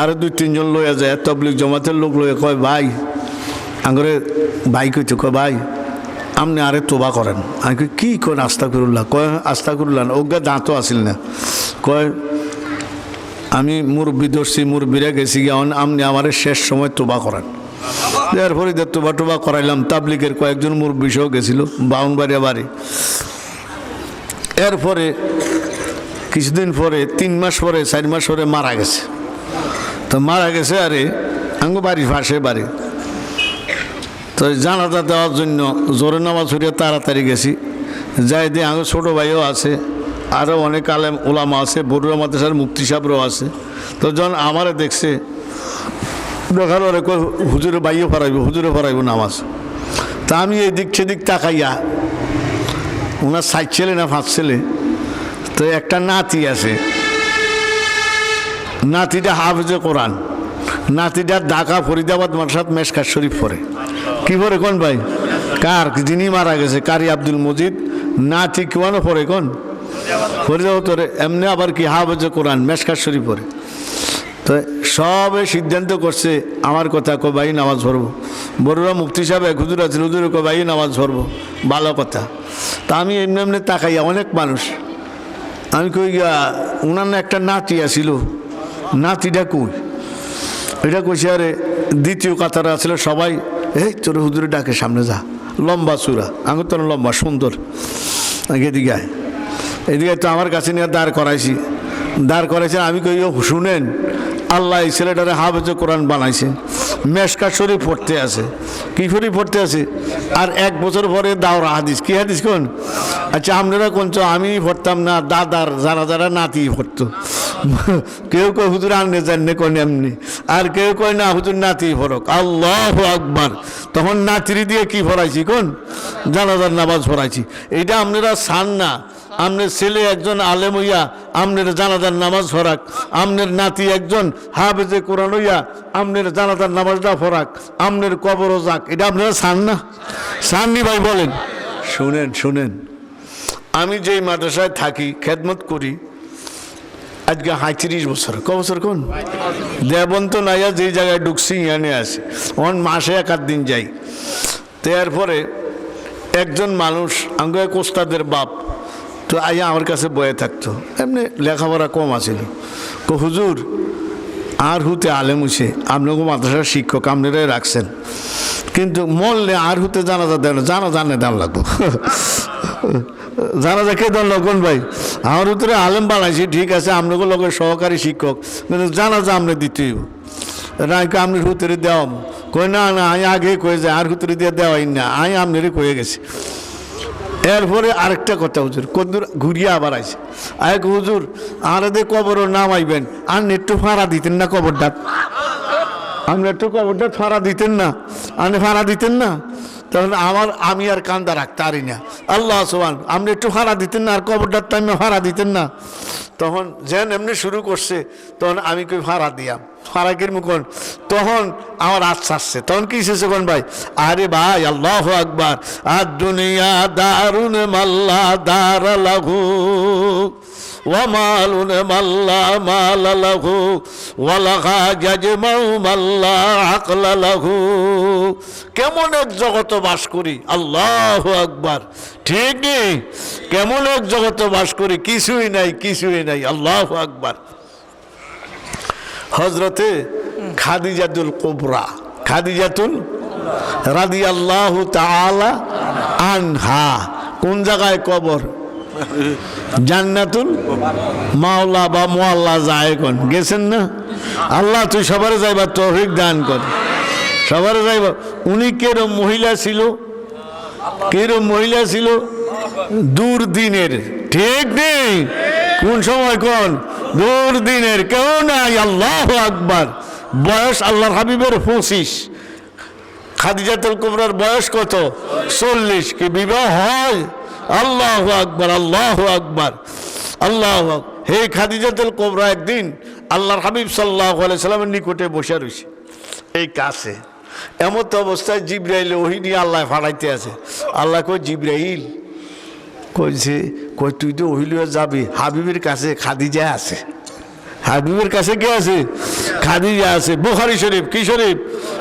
আরো 2-3 জন লইয়া যায়, তবলিগ জমাতের লোক লইয়া কয় ভাই আঙ্গরে ভাই কইতে কয় ভাই আপনি আরে তোবা করেন। আমি কই কি কোন আস্তাগফিরুল্লাহ? কয় আস্তাগফিরুল্লাহ ওগা দাঁতও আসিল না। কয় আমি মুরব্বী ধরছি, মুরব্বীরা গেছি গিয়ে আপনি আমার শেষ সময় তোবা করান। এরপরে তোবা করাইলাম। তাবলিগের কয়েকজন মুরব্বী সহ গেছিল, বাউনবাড়িয়া বাড়ি। এরপরে কিছুদিন পরে 3 মাস পরে 4 মাস পরে মারা গেছে। তো মারা গেছে আরে আঙ্গ বাড়ির পাশে বাড়ি। তো জানাজা দেওয়ার জন্য জোরে নামাজ পড়িয়া তাড়াতাড়ি গেছি। যাই দিয়ে আঙ্গ ছোটো ভাইও আছে, আরও অনেক আলেম ওলামা আছে, বড়ুয়া মাদ্রাসার মুফতি সাহেবরাও আছে। তো যখন আমারে দেখছে, দেখার ওরে হুজুরে বাইও ফরাইব নামাজ। তা আমি এই দিক সেদিক তাকাইয়া, ওনার 4 ছেলে না 5 ছেলে, তো একটা নাতি আছে, নাতিটা হাফেজে কোরআন, নাতিটা ঢাকা ফরিদাবাদ মাদ্রাসাত মেশকাত শরীফ পড়ে। কি পড়ে কোন ভাই? কার যিনি মারা গেছে কারি আব্দুল মজিদ, নাতি কেমন পড়ে কোন ফরিদাবাদ পড়ে, এমনি আবার কি হাফেজে কোরআন মেশকাত শরীফ পড়ে। তো সবে সিদ্ধান্ত করছে আমার কথা, কো ভাই নামাজ পড়বো। বড়ুয়া মুফতি সাহেব এক হুজুর আছে, হুজুর কো ভাই নামাজ পড়বো, ভালো কথা। তা আমি এমনি এমনি তাকাইয়া, অনেক মানুষ, আমি কই উনার না একটা নাতি আসিল, নাতিটা কই? এটা কইছে আরে দ্বিতীয় কাতারে আসলে সবাই, এই তোর হুজুরে ডাকে সামনে যা, লম্বা চূড়া, আঙুর তোর লম্বা সুন্দর, এদিকে আয়। এদিকে তো আমার কাছে নিয়ে দাঁড় করাইছে। আমি কই শুনেন, আল্লাহ এই ছেলেটারে হাফেজে কোরআন বানাইছে, মেশকাত শরীফ পড়তে আছে। কি শরীফ পড়তে আছে? আর 1 বছর পরে দাওরা হাদিস। কি হাদিস কোন? আচ্ছা আপনারা কোন? আমি পড়তাম না, দাদার যারা নাতি পড়তো। কেউ কয় হুজুর আনলে জানলে কোন এমনি, আর কেউ কয় না হুজুর নাতি পড়ক। আল্লাহু আকবার। তখন নাতিরি দিয়ে কি পড়াইছি কোন? জানাজার নামাজ পড়াইছি। এইটা আপনারা চান না আপনার ছেলে একজন আলেম হইয়া আপনার জানাজার নামাজ পড়াক, আপনার নাতি একজন হাফেজে কোরআন হইয়া আপনার জানাজার নামাজটা পড়াক, আপনার কবরও যাক। এটা আপনারা চান না? চাননি ভাই বলেন? শুনেন আমি যেই মাদ্রাসায় থাকি, খেদমত করি, আজকে 35 বছর। ক বছর কোন? দেবন্ত নাইয়া যেই জায়গায় ঢুকছি ইয়ানে আসি, মাসে 1-8 দিন যাই। তো এরপরে একজন মানুষ আঙ্গ এক ওস্তাদের বাপ, তো আইয়া আমার কাছে বয়ে থাকতো, এমনি লেখাপড়া কম আছিল। কো হুজুর আর হুতে আলেম হইছে, আপনাকে মাদ্রাসার শিক্ষক আপনারাই রাখছেন, কিন্তু মরলে আর হুতে জানাজা দেন, জানাজানে দাম লাগবো। জানাজা কে দেন কোন ভাই? আমার হুতরে আলেম বানাইছি, ঠিক আছে আপনাকে লোকের সহকারী শিক্ষক, কিন্তু জানাজা আপনি দিতেই রায়কে আপনি হুতরে দেওয়াম। কই না আমি আগে কয়ে যায়, আর হুতরে দিয়ে দেওয়াই না, আমি আপনারই কয়ে গেছি। এরপরে আরেকটা কথা, হুজুর কদ্দুর ঘুরিয়ে আবার আইছে, এক হুজুর আমাদের কবরের নাম আইবেন, আর একটু ফাঁড়া দিতেন না কবরটা? আপনি একটু কবরটা ফাঁড়া দিতেন না? আপনি ফাঁড়া দিতেন না? তখন আমি আর কান্দা রাখতারি না। আল্লাহ সুবহান, আপনি একটু ফাঁড়া দিতেন না, আর কবরটার টাইমে ফাঁড়া দিতেন না? তখন যেন এমনি শুরু করছে, তখন আমি কই ফাঁড়া দিয়াম, ফারাকের মুখন। তখন আমার আচ্ছা আসছে, তখন কি শেষে কোন ভাই? আরে ভাই আল্লাহু আকবার, আর দুনিয়া দারুন মাল্লা দার লাহু ওয়া মালুন মাল্লা মাল লাহু ওয়া লাহা জাজমাউ মাল্লা আকল লাহু। কেমন এক জগতে বাস করি, আল্লাহু আকবার। ঠিক নেই? কেমন এক জগতে বাস করি, কিছুই নাই। আল্লাহু আকবার। হযরতে খাদিজাতুল কুবরা, খাদিজাতুল রাদিয়াল্লাহু তাআলা আনহা কোন জায়গায় কবর? জান্নাতুল মাওলা বা মুআল্লা যায় কোন? গেছেন না? আল্লাহ তুই সবার যাইবা তৌফিক দান কর, সবার যাইবা। উনি কেরম মহিলা ছিল? দুর্দিনের। ঠিক নেই? কোন সময় কোন? দুর্দিনের, কেউ নাই। আল্লাহু আকবার। বয়স আল্লাহর হাবিবের 25, খাদিজাতুল কুবরার বয়স কত? 40। কি বিবাহ হয়? আল্লাহু আকবার, আল্লাহু আকবার, আল্লাহু আকবার। হে খাদিজাতুল কুবরা একদিন আল্লাহর হাবিব সাল্লাল্লাহু আলাইহি সাল্লামের নিকটে বসে রয়েছে, এই কাছে। এমত অবস্থায় জিব্রাইল ওহী নিয়ে আল্লাহ ফাড়াইতে আছে। আল্লাহ কই জিব্রাইল কইছে কই তুই তো ওহী লইয়া যাবি, হাবিবের কাছে খাদিজা আছে। হাবিবের কাছে কে আছে? খাদিজা আছে। বুখারী শরীফ, কি শরীফ?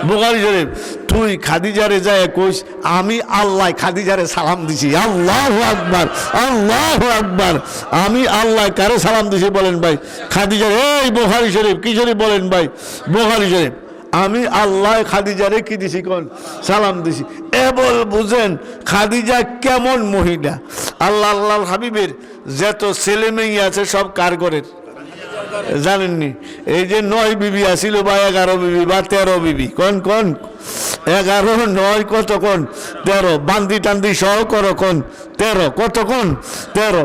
বুখারী শরীফ। তুই খাদিজারে যায় কইস আমি আল্লাহ খাদিজারে সালাম দিছি। আল্লাহু আকবার, আল্লাহু আকবার। আমি আল্লাহ কারে সালাম দিছি বলেন ভাই? খাদিজারে। এই বুখারী শরীফ, কি শরীফ বলেন ভাই? বুখারী শরীফ। আমি আল্লাহ খাদিজারে কি দিছি কোন? সালাম দিছি। এবল বুঝেন খাদিজা কেমন মহিলা। আল্লাহ আল্লাহর হাবিবের যত ছেলে মেয়ে আছে সব কার ঘরের জানেননি? এই যে 9 বিবি আসিল বা 11 বিবি বা 13 বিবি, কোন কোন 11 9 কত কোন 13, বান্দি টান্দি সহ করো কোন 13, কত কোন 13।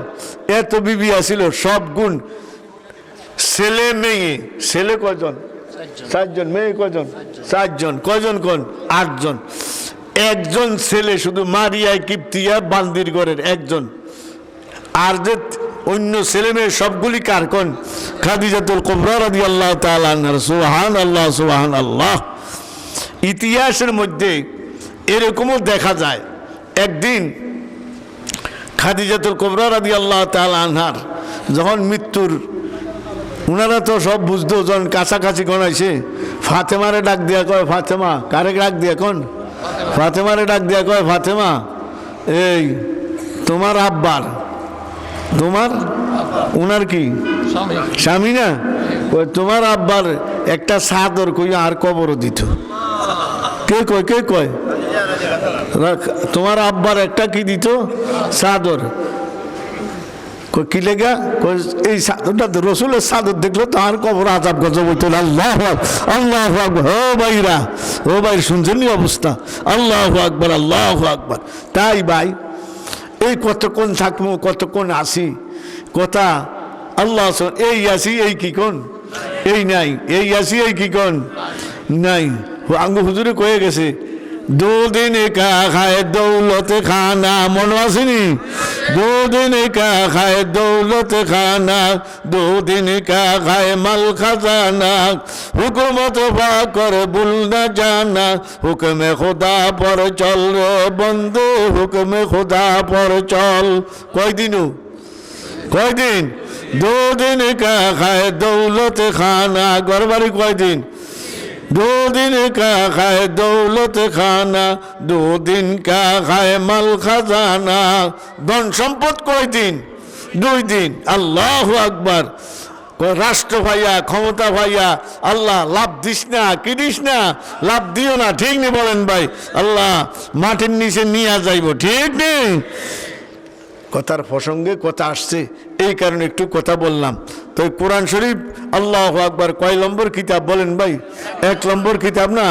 এত বিবি আসিল, সব গুণ। ছেলে মেয়ে, ছেলে কয়জন? 4 জন। মেয়ে কয়জন? 4 জন। কয়জন কোন? 8 জন। একজন ছেলে শুধু মারিয়া কিপ্তিয়া বান্দির ঘরের একজন। আর যে অন্য ছেলে মেয়ে সবগুলি কার কোন? খাদিজাতুল কুবরা রাদিয়াল্লাহু তাআলা আনহা। সুবহানাল্লাহ, সুবহানাল্লাহ। ইতিহাসের মধ্যে এরকমও দেখা যায়, একদিন খাদিজাতুল কুবরা রাদিয়াল্লাহু তাআলা আনহার যখন মৃত্যুর, উনারা তো সব বুঝতো, যখন কাছাকাছি গনাইছে ফাতেমারে ডাক দিয়া কয় ফাতেমা, কারে ডাক দিয়া কোন? ফাতেমারে ডাক দিয়া কয় ফাতেমা, এই তোমার আব্বার, তোমার উনার কি স্বামী না, তোমার আব্বার একটা চাদর কই আর কবর দিত। কে কয়? কে কয়? তোমার আব্বার একটা কি দিত? চাদর। কি লেগা? এই চাদরটা রসুলের চাদর দেখলো তো আর কবর আজাব গজব হইত। আল্লাহু আকবার, আল্লাহু আকবার। ও ভাইরা, ও ভাই শুনছেন অবস্থা? আল্লাহু আকবার, আল্লাহু আকবার। তাই ভাই এই কতক্ষণ থাকবো, কতক্ষণ আসি কথা আল্লাহ। এই আসি, এই কি কোন? এই নাই। এই আসি, এই কি কোন? নাই। আঙ্গু হুজুরে কয়ে গেছে 2 दिन का खाए दौलत खाना, মনে আসেনি? 2 दिन का खाए दौलत खाना, 2 दिन का खाए माल खजाना, हुकूमत कर भूल न जाना, हुक्म खुदा पर चल रे बंदे, हुक्म खुदा पर चल। কয় দিন? কয় দিন? 2 दिन का खाए दौलत खाना। গরবারি কয় দিন? 2 दिन का खाए दौलत खाना, 2 दिन का खाए माल खजाना। ধন সম্পদ কয় দিন? 2 দিন। আল্লাহু আকবার। রাষ্ট্র ভাইয়া, ক্ষমতা ভাইয়া, আল্লাহ লাভ দিস না, কি দিস না, লাভ দিও না, ঠিক নেই বলেন ভাই? আল্লাহ মাটির নিচে নিয়ে যাইব, ঠিক নেই? কথার প্রসঙ্গে কথা আসছে, এই কারণে একটু কথা বললাম। তো কোরআন শরীফ আল্লাহু আকবার কয় নম্বর কিতাব বলেন ভাই? 1 নম্বর কিতাব না?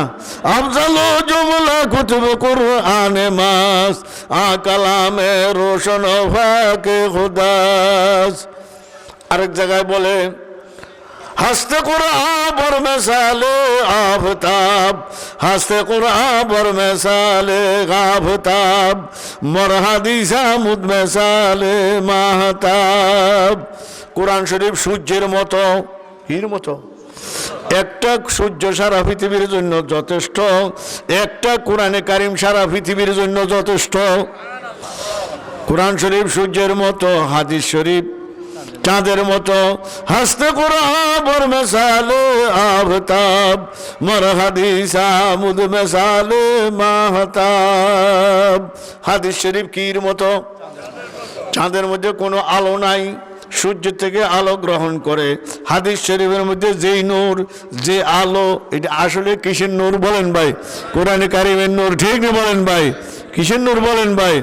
আফজালু জুমলা কুতুব কুরআনে মাস, আ কালামে রোশন ফাকে খুদাস। আরেক জায়গায় বলে हस्ते कुरान पर मिसाले आफताब, हस्ते कुरान पर मिसाले आफताब, मर हादिसा मुद मिसाले महताब। কোরআন শরীফ সূর্যের মতো, হির মতো। একটা সূর্য সারা পৃথিবীর জন্য যথেষ্ট, একটা কোরআনে কারিম সারা পৃথিবীর জন্য যথেষ্ট। কোরআন শরীফ সূর্যের মতো, হাদিস শরীফ চাঁদের মতো। হস্তে কুরআন পর মিসালে আফতাব, মর হাদিসা মুদ মিসালে মাহতাব। হাদিস শরীফ কির মতো? চাঁদের মধ্যে কোনো আলো নাই, সূর্য থেকে আলো গ্রহণ করে। হাদিস শরীফের মধ্যে যেই নূর, যে আলো, এটা আসলে কিসের নূর বলেন ভাই? কোরআনে কারিমের নূর, ঠিক না বলেন ভাই? কিসের নূর বলেন ভাই?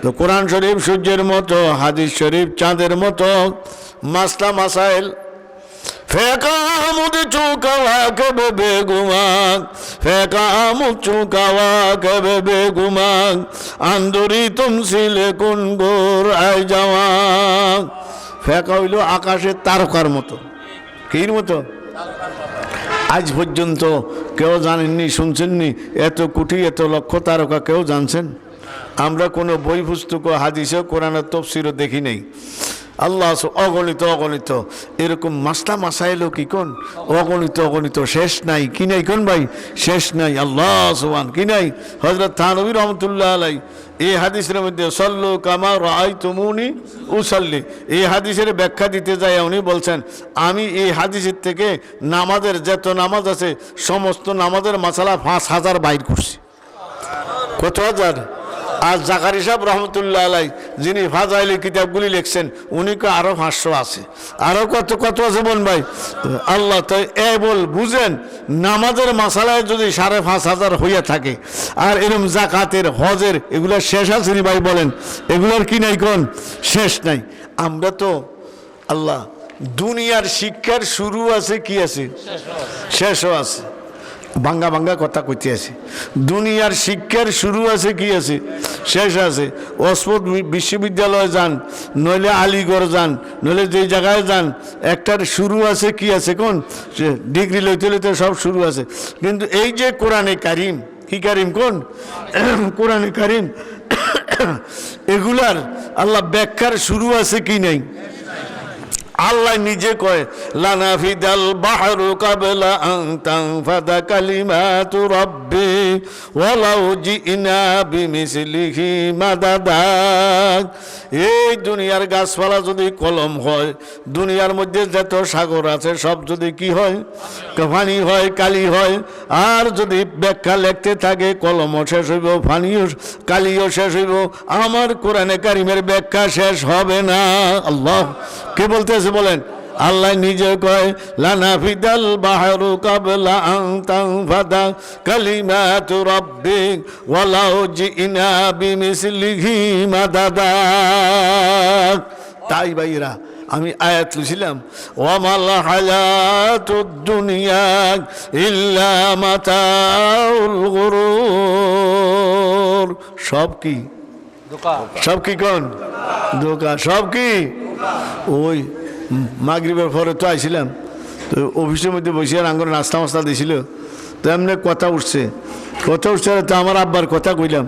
তো কোরআন শরীফ সূর্যের মতো, হাদিস শরীফ চাঁদের মতো। মাসলা মাসাইল ফেকা আমুদ চুকাওয়া কবে বেগুমাক, ফেকা আমুদ চুকাওয়া কবে বেগুমাক, আন্দুরি তুমসিলে কোন গোর আয় যাওয়া। ফেকা হইল আকাশের তারকার মতো। কির মতো? আজ পর্যন্ত কেউ জানেননি, শুনছেননি এত কোটি এত লক্ষ তারকা কেউ জানছেন? আমরা কোনো বই পুস্তক, হাদিসে, কোরআনের তফসিরও দেখি নাই। আল্লাহ আছে অগণিত অগণিত, এরকম মাসলা মাসাইল কি কোন অগণিত অগণিত, শেষ নাই। কি নাই কোন ভাই? শেষ নাই। আল্লাহ সুবহান কি নাই? হযরত থানবী রহমাতুল্লাহ আলাইহি এই হাদিসের মধ্যে সল্লু কামা রাআইতুমুনি উসাল্লি, এই হাদিসের ব্যাখ্যা দিতে যায় উনি বলছেন, আমি এই হাদিসের থেকে নামাজের যত নামাজ আছে সমস্ত নামাজের মাসালা 5000 বাইর করছি। কত হাজার? আর জাকারি সাহেব রহমতুল্লাহ আলাই যিনি ফাজাইলি কিতাবগুলি লিখছেন উনিকে আরো 500 আছে, আরো কত কত আছে বোন ভাই। আল্লাহ তো বল বুঝেন, নামাজের মাসালায় যদি 5500 হইয়া থাকে, আর এরকম জাকাতের হজের এগুলো শেষ আছে নি ভাই? বলেন এগুলোর কি নাই কোন শেষ নাই। আমরা তো আল্লাহ দুনিয়ার শিক্ষার শুরু আছে, কি আছে শেষও আছে। ভাঙ্গা ভাঙ্গা কথা কইতে আছে, দুনিয়ার শিক্ষার শুরু আছে, কি আছে শেষ আছে। অক্সফোর্ড বিশ্ববিদ্যালয়ে যান, নইলে আলিগড় যান, নইলে যেই জায়গায় যান, একটার শুরু আছে, কি আছে কোন ডিগ্রি লইতে লইতে সব শুরু আছে। কিন্তু এই যে কোরআনে কারিম, কি কারিম কোন কোরআনে কারিম, এগুলার আল্লাহ ব্যাখ্যার শুরু আছে কি নাই? আল্লাহ নিজে কয় লানাফিদাল বাহরু কাবলা আন তানফাদা কালিমাতু রাব্বি ওয়ালাউ জিনা বিমিসলিহি মাদাদা। এই দুনিয়ার গাছপালা যদি কলম হয়, দুনিয়ার মধ্যে যত সাগর আছে সব যদি কি হয়, পানি হয়, কালি হয়। আর যদি ব্যাখ্যা লিখতে থাকে কলমও শেষ হইব, পানিও কালিও শেষ হইব, আমার কোরআনে কারিমের ব্যাখ্যা শেষ হবে না। আল্লাহ কে বলতেছে বলেন? আল্লাহ নিজে কয় লানাফিদাল বাহরু কাবলা আন তানফাদা কালিমাতু রাব্বিক ওয়ালাউ জিনা বিমিসলিহি মাদাদা। তাই ভাইরা আমি আয়াত লিখছিলাম, ওয়ামাল হায়াতুদ দুনিয়া ইল্লা মাতাউল গুরুর। সব কি সব কি কোন ধোকা, সব কি। ওই মাগরিবের পরে তো আইছিলাম, তো অফিসের মধ্যে বসে আর আঙ্গুর নাস্তা মাস্তা দিয়েছিল, তো এমনি কথা উঠছে তো আমার আব্বার কথা কইলাম।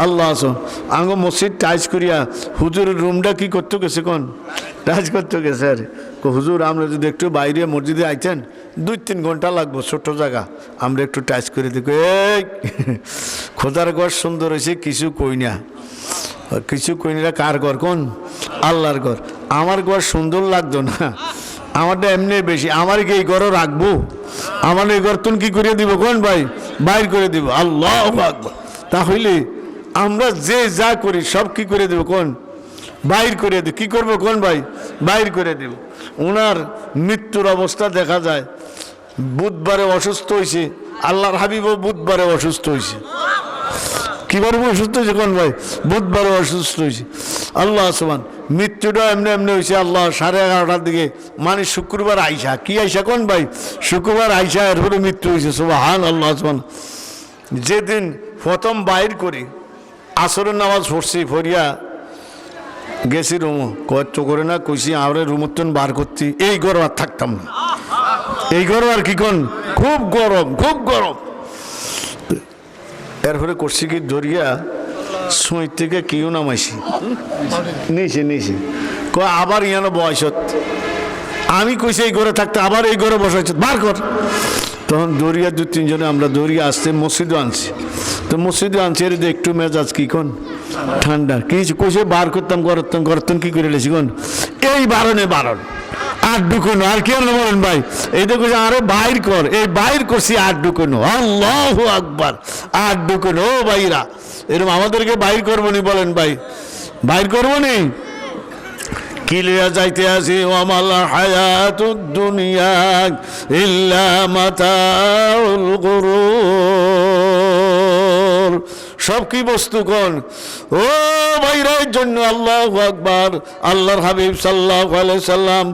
আল্লাহ আসো আঙ্গ মসজিদ টাইচ করিয়া হুজুরের রুমটা কি করতে গেছে কোন টাইচ করতে গেছে। আর হুজুর আমরা যদি একটু বাইরে মসজিদে আইতেন 2-3 ঘন্টা লাগবো, ছোট্ট জায়গা, আমরা একটু টাইচ করে দেখো। এই খোদার ঘর সুন্দর হয়েছে, কিছু কই না, কিছু কই না। কার ঘর কোন? আল্লাহর ঘর। আমার ঘর সুন্দর লাগতো না, আমারটা এমনি বেশি। আমার কি এই ঘরও রাখবো? আমার এই ঘর তুমি কি করে দিব কোন ভাই? বাইর করে দিব। আল্লাহ আকবার। তাহলে আমরা যে যা করি সব কি করে দেব কোন? বাইর করে দেব। কি করবো কোন ভাই? বাইর করে দেব। ওনার মৃত্যুর অবস্থা দেখা যায়, বুধবারে অসুস্থ হয়েছে, আল্লাহর হাবিবও বুধবারে অসুস্থ হয়েছে। কিভাবে অসুস্থ হয়েছে কোন ভাই? বুধবারে অসুস্থ হয়েছে। আল্লাহ সুবহান মৃত্যুটা এমনি এমনি হয়েছে। আল্লাহ 11:30টার দিকে, মানে শুক্রবার আইসা, কি আইসা কোন ভাই? শুক্রবার আইসা এরপরে মৃত্যু হয়েছে। সুবহান আল্লাহ সুবহান। যেদিন প্রথম বাইর করি আসরের নামাজ পড়ছি, ফরিয়া গেছি রুমো, কত করে না কইছি আমরা রুমতন বার করছি, এই গরম আর থাকতাম না, এই গরম আর কি কোন, খুব গরম, খুব গরম। এরপরে করছি কি দরিয়া সুই থেকে কেউ নামাইছি নিছি আবার ইয়ানো বয়সত, আমি কইছি এই ঘরে থাকতে, আবার এই ঘরে বসাইছ, বার কর। তখন দরিয়া 2-3 জনে আমরা দরিয়া আসতে মসজিদে আনছি, তো মসজিদে আনছি এর একটু মেজাজ কি কোন ঠান্ডা, কি কইছে বার করতাম গরতন কি করে লেছি কোন, এই বারণ আট ঢুকনো আর কি বলেন ভাই, এই তো কইছে আরে বাইর কর, এই বাইর করছি আট ঢুকনো। আল্লাহু আকবার, আট ঢুকনো। ও ভাইরা এরকম আমাদেরকে বাইর করবো নি বলেন ভাই, বাইর করবো নি? কি লইয়া যাইতে আসি? ওয়ামাল হায়াতুদ দুনিয়া ইল্লা মাতাউল গুরুর। সব কি বস্তু কোন? ও ভাইরা জন্য আল্লাহু আকবার। আল্লাহর হাবিব সাল্লাল্লাহু আলাইহি সাল্লাম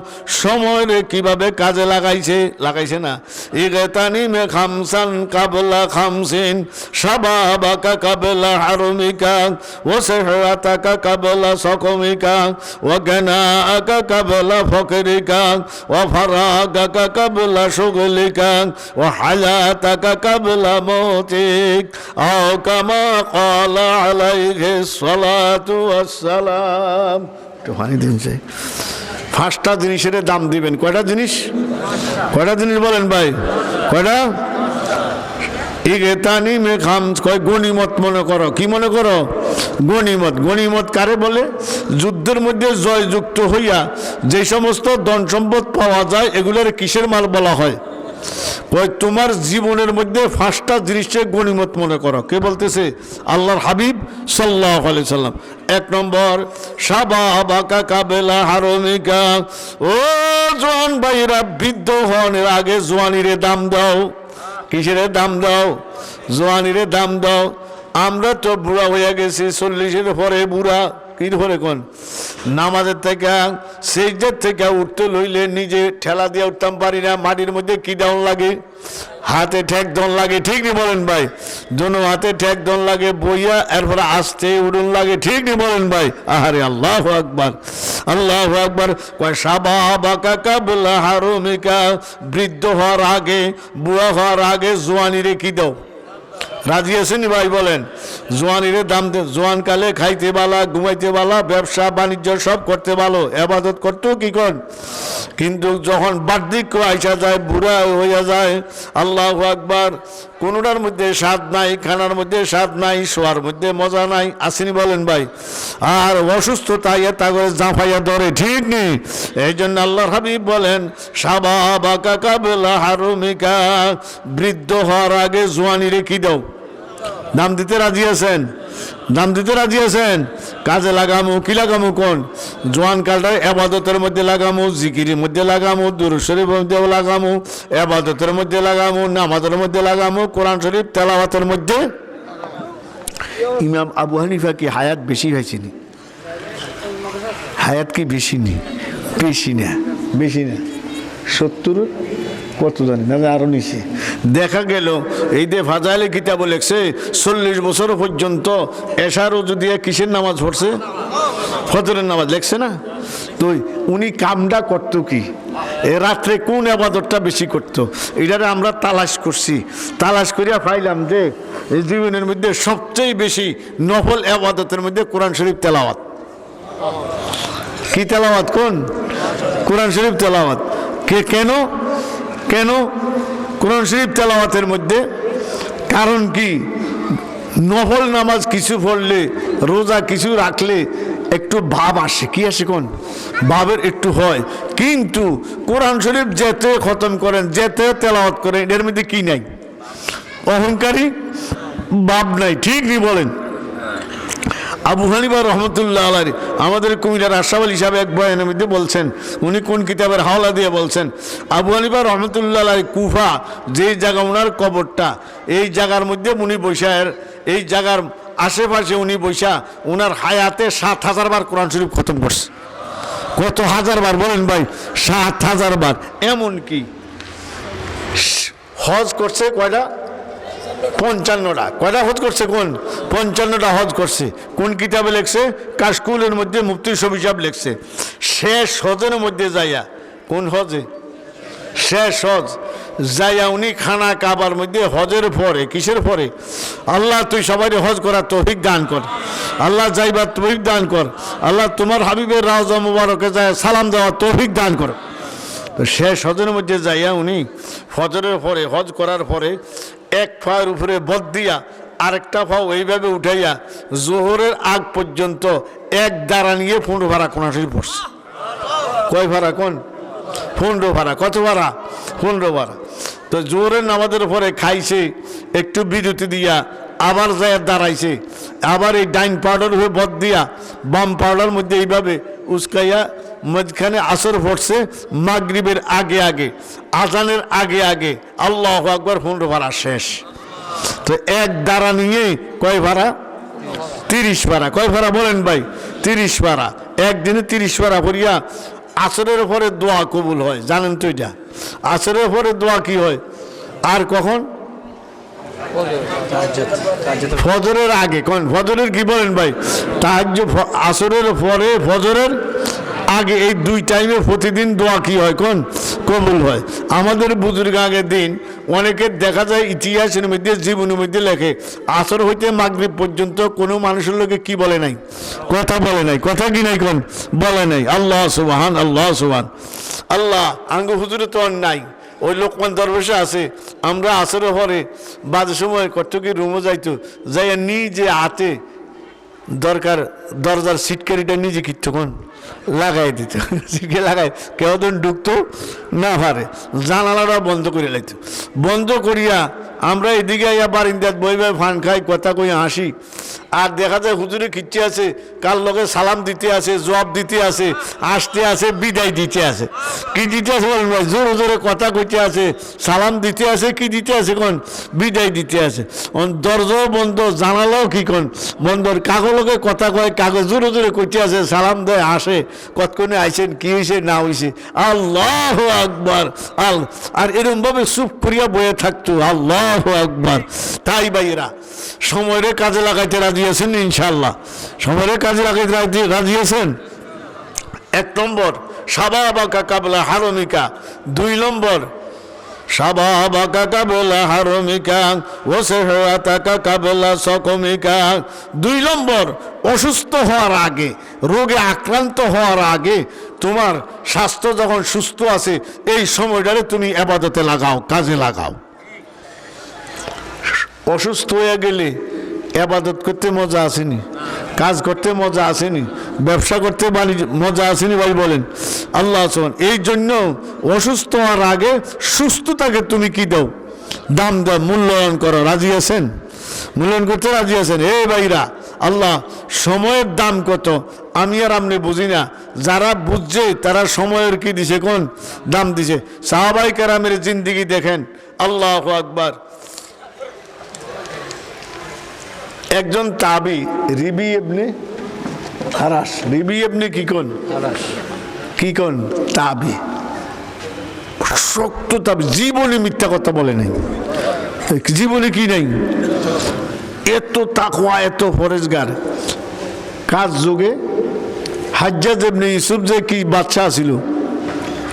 সময় কিভাবে কাজে লাগাইছে না? ইগতানিমে খামসান কাবলা খামসিন, শাবাবাকা কাবলা হারমিকা, ওয়া সিহরাতাকা কাবলা সাকমিকা, ওয়া গানাআকা কাবলা ফকরিকা, ওয়া ফারাগাকা কাবলা শুগলিকা, ওয়া হায়াতাকা কাবলা মৌতিক। আও কামা ক্বালা আলাইহিস সালাতু ওয়াস সালাম। একটু পানি দিন চাই। 5টা জিনিসের দাম দিবেন। কয়টা জিনিস? কয়টা জিনিস বলেন ভাই? কয়টা? ইগতানি মে খাম, কয় গনিমত মনে করো। কি মনে করো? গনিমত। গনিমত কারে বলে? যুদ্ধের মধ্যে জয়যুক্ত হইয়া যে সমস্ত ধন সম্পদ পাওয়া যায় এগুলোর কিসের মাল বলা হয়? কয় তোমার জীবনের মধ্যে 5টা জিনিসকে গনিমত মনে করো। কে বলতেছে? আল্লাহর হাবিব সাল্লাল্লাহু আলাইহি সাল্লাম। 1 নম্বর, শাবাবাকা কাবেলা হারমিকা, ও জওয়ান ভাইরা, বৃদ্ধ হওয়ার আগে জওয়ানিরে দাম দাও। কিসের দাম দাও? জওয়ানিরে দাম দাও। আমরা তো বুড়া হয়ে গেছি, 40-এর পরে বুড়া। কি ধরে কোন? নামাজের থেকে সেজদার থেকে উঠতে লইলে নিজে ঠেলা দিয়ে উঠতাম পারি না। মাটির মধ্যে কি ডাউন লাগে? হাতে ঠেক দন লাগে। ঠিক নি বলেন ভাই? দোনো হাতে ঠেক দন লাগে বইয়া, এরপরে আস্তে উড়ুন লাগে। ঠিক নি বলেন ভাই? আহারে আল্লাহু আকবার, আল্লাহু আকবার। কয় শাবাবাকা কাবলা হারমিকা, বৃদ্ধ হওয়ার আগে, বুড়া হওয়ার আগে জওয়ানিরে কি দাও? রাজি আছেন ভাই? বলেন। জওয়ানিরে দাম দে। জওয়ান কালে খাইতে বালা, ঘুমাইতে বালা, ব্যবসা বাণিজ্য সব করতে ভালো, এবাদত করতেও কি কর। কিন্তু যখন বার্ধক্য আইসা যায়, বুড়া হইয়া যায়, আল্লাহু আকবার, কোনোটার মধ্যে স্বাদ নাই, খানার মধ্যে স্বাদ নাই, শোয়ার মধ্যে মজা নাই। আসেনি বলেন ভাই? আর অসুস্থতা ইয়া তা করে জাঁফাইয়া ধরে। ঠিক নেই? এই জন্য আল্লাহর হাবিব বলেন, শাবাবাকা কাবলা হারমিকা, বৃদ্ধ হওয়ার আগে জওয়ানিরে কি দাও? দাম দিতে রাজি আছেন? দাম দিতে রাজি আছেন? কাজে লাগামো। কি লাগামো? কোন? জওয়ান কালটা এবাদতের মধ্যে লাগামো, জিকিরের মধ্যে লাগামো, দুরূদ শরীফের মধ্যে লাগামো, এবাদতের মধ্যে লাগামো, নামাজের মধ্যে লাগামো, কোরআন শরীফ তেলাওয়াতের মধ্যে। ইমাম আবু হানিফা কি হায়াত বেশি হয়েছিনি? হায়াত কি বেশি নি? বেশি না, বেশি না। 70 কত জানি না, আরো নিচে। দেখা গেল এই যে ফাজাইলে কিতাব লেখছে 40 বছর পর্যন্ত এশার ওযু দিয়ে কিসের নামাজ পড়ছে? ফজরের নামাজ লেখছে না? তো উনি কামটা করতো কি? এ রাত্রে কোন আবাদতটা বেশি করতো? এটারে আমরা তালাশ করছি। তালাশ করিয়া পাইলাম যে এই জীবনের মধ্যে সবচেয়ে বেশি নফল আবাদতের মধ্যে কোরআন শরীফ তেলাওয়াত। কি তেলাওয়াত? কোন? কোরআন শরীফ তেলাওয়াত। কেন? কেন কোরআন শরীফ তেলাওয়াতের মধ্যে? কারণ কি? নফল নামাজ কিছু পড়লে, রোজা কিছু রাখলে একটু ভাব আসে। কি আসে? কোন ভাবের একটু হয়। কিন্তু কোরআন শরীফ যেতে খতম করেন, যেতে তেলাওয়াত করেন, এর মধ্যে কি নাই? অহংকারী ভাব নাই। ঠিক নি বলেন? আবু হানিফা রহমতুল্লাহ আলাইহি আমাদের কুমিল্লার আশরাফ আলী সাহেব এক বয়ানের মধ্যে বলছেন, উনি কোন কিতাবের হাওলা দিয়ে বলছেন, আবু হানিফা রহমতুল্লাহ আলাইহি কুফা যে জায়গা ওনার কবরটা, এই জায়গার মধ্যে উনি বৈশা, এই জায়গার আশেপাশে উনি বৈশা ওনার হায়াতে 7,000 বার কোরআন শরীফ খতম করছে। কত হাজার বার বলেন ভাই? 7,000 বার। এমন কি হজ করছে কয়টা? 55টা। কয়টা হজ করছে? কোন? 55টা হজ করছে। কোন কিতাবে লেখছে? কাশকুলের মধ্যে মুফতি শফি সাহেব লেখছে। শেষ হজের মধ্যে যাইয়া, কোন হজে? শেষ হজ যাইয়া উনি খানা কাবার মধ্যে হজের পরে, কিসের পরে? আল্লাহ তুই সবাই হজ করার তৌফিক দান কর, আল্লাহ যাইবার তৌফিক দান কর, আল্লাহ তোমার হাবিবের রাওজা মুবারকে যায় সালাম দেওয়ার তৌফিক দান কর। তো শেষ হজের মধ্যে যাইয়া উনি ফজরের পরে, হজ করার পরে এক পায়ের উপরে বদ দিয়া আরেকটা পাও এইভাবে উঠাইয়া জোহরের আগ পর্যন্ত এক দ্বারা নিয়ে 15 ভাড়া কোরআন শরীফ পড়ছে। কয় ভাড়া? কোন? 15 ভাড়া। কত ভাড়া? 15 ভাড়া। তো জোহরের নামাজের পরে খাইছে, একটু বিরতি দিয়া আবার যায় দাঁড়াইছে, আবার এই ডাইন পাউডার হয়ে বদ দিয়া বাম পাউডার মধ্যে এইভাবে উস্কাইয়া মাঝখানে আসর পড়ছে। মাগরিবের আগে আগে, আজানের আগে আগে আল্লাহু আকবার 15 ভাড়া শেষ। তো এক দ্বারা নিয়ে কয় ভাড়া? 30 ভাড়া। কয় ভাড়া বলেন ভাই? 30 ভাড়া। একদিনে 30 ভাড়া পড়িয়া আসরের পরে দোয়া কবুল হয়। জানেন তো এটা? আসরের পরে দোয়া কি হয়? আর কখন? ফজরের আগে। কোন? ফজরের কি বলেন ভাই? তাহাজ্জুদ। আসরের পরে, ফজরের আগে, এই 2 টাইমে প্রতিদিন দোয়া কি হয়? কোন? কবুল হয়। আমাদের বুজুর্গ আগের দিন অনেকের দেখা যায় ইতিহাসের মধ্যে জীবনের মধ্যে লেখে আসর হইতে মাগরিব পর্যন্ত কোনো মানুষের লোকে কি বলে নাই, কথা বলে নাই, কথা কি নাই কোন বলে নাই। আল্লাহ সুবহান, আল্লাহ সুবহান। আল্লাহ আঙ্গ হুজুরে তো আর নাই, ওই লোকমান দরবেশে আছে। আমরা আসরে পরে বাজে সময় কত কি রুমে যাইতো, যাই নিজে হাতে দরকার দরজার সিটকারিটা নিজে কিচ্ছুক্ষণ লাগাই দিত, সিটকে লাগাই কেউ দিন ঢুকতো না পারে, জানালাটা বন্ধ করে লাইতো। বন্ধ করিয়া আমরা এদিকে আইয়া বারিন্দাত বই বই ফান খাই, কথা কই হাসি। আর দেখা যায় হুজুরে কিচ্ছে আছে, কার লগে সালাম দিতে আছে, জবাব দিতে আছে, আসতে আছে, বিদায় দিতে আছে। কি দিতে আছে বলেন ভাই? জোরে জোরে কথা কইতে আছে, সালাম দিতে আছে, কি দিতে আছে কোন বিদায় দিতে আছে। দরজাও বন্ধ, জানালাও কি কোন বন্ধ, কাগজকে কথা কয়, কাগজ জোরে জোরে কইতে আছে, সালাম দেয়, আসে, কতক্ষণে আইসেন, কি হয়েছে না হয়েছে। আল্লাহ আকবার। আর এরকম ভাবে চুপ করিয়া বয়ে থাকতো। আল্লাহ আকবার। তাই ভাইয়েরা সময়ের কাজে লাগাইতে রাজি আছেন ইনশাল্লাহ? সময়ের কাজে লাগাইতে রাজি আছেন? 1 নম্বর শাবাবাকা কাবলা হারমিকা। 2 নম্বর শাবাবাকা কাবলা হারমিকা ও সেহরাতাকা কাবলা সকমিকা। 2 নম্বর অসুস্থ হওয়ার আগে, রোগে আক্রান্ত হওয়ার আগে, তোমার স্বাস্থ্য যখন সুস্থ আছে এই সময়টারে তুমি ইবাদতে লাগাও, কাজে লাগাও। অসুস্থ হয়ে গেলে ইবাদত করতে মজা আসেনি, কাজ করতে মজা আসেনি, ব্যবসা করতে মজা আসেনি ভাই বলেন? আল্লাহ সুবহান। এই জন্য অসুস্থ হওয়ার আগে সুস্থতাকে তুমি কি দাও, দাম দাও, মূল্যায়ন করো। রাজি আছেন? মূল্যায়ন করতে রাজি আছেন? এই ভাইরা, আল্লাহ সময়ের দাম কত আমি আর আপনি বুঝি না, যারা বুঝছে তারা সময়ের কি দিছে, কোন দাম দিছে। সাহাবায়ে কেরামের জিন্দেগি দেখেন। আল্লাহু আকবার। একজন তাবি রিবি ইবনে হারাস, রিবি ইবনে কি কোন কি কোন তাবি, শক্ত তাবি, জীবনে মিথ্যা কথা বলে নাই, জীবনে কি নাই, এত তাকওয়া, এত ফরেজগার। কাজ যুগে হাজ্জাজ ইবনে ইউসুফ যে কি বাদশা ছিল,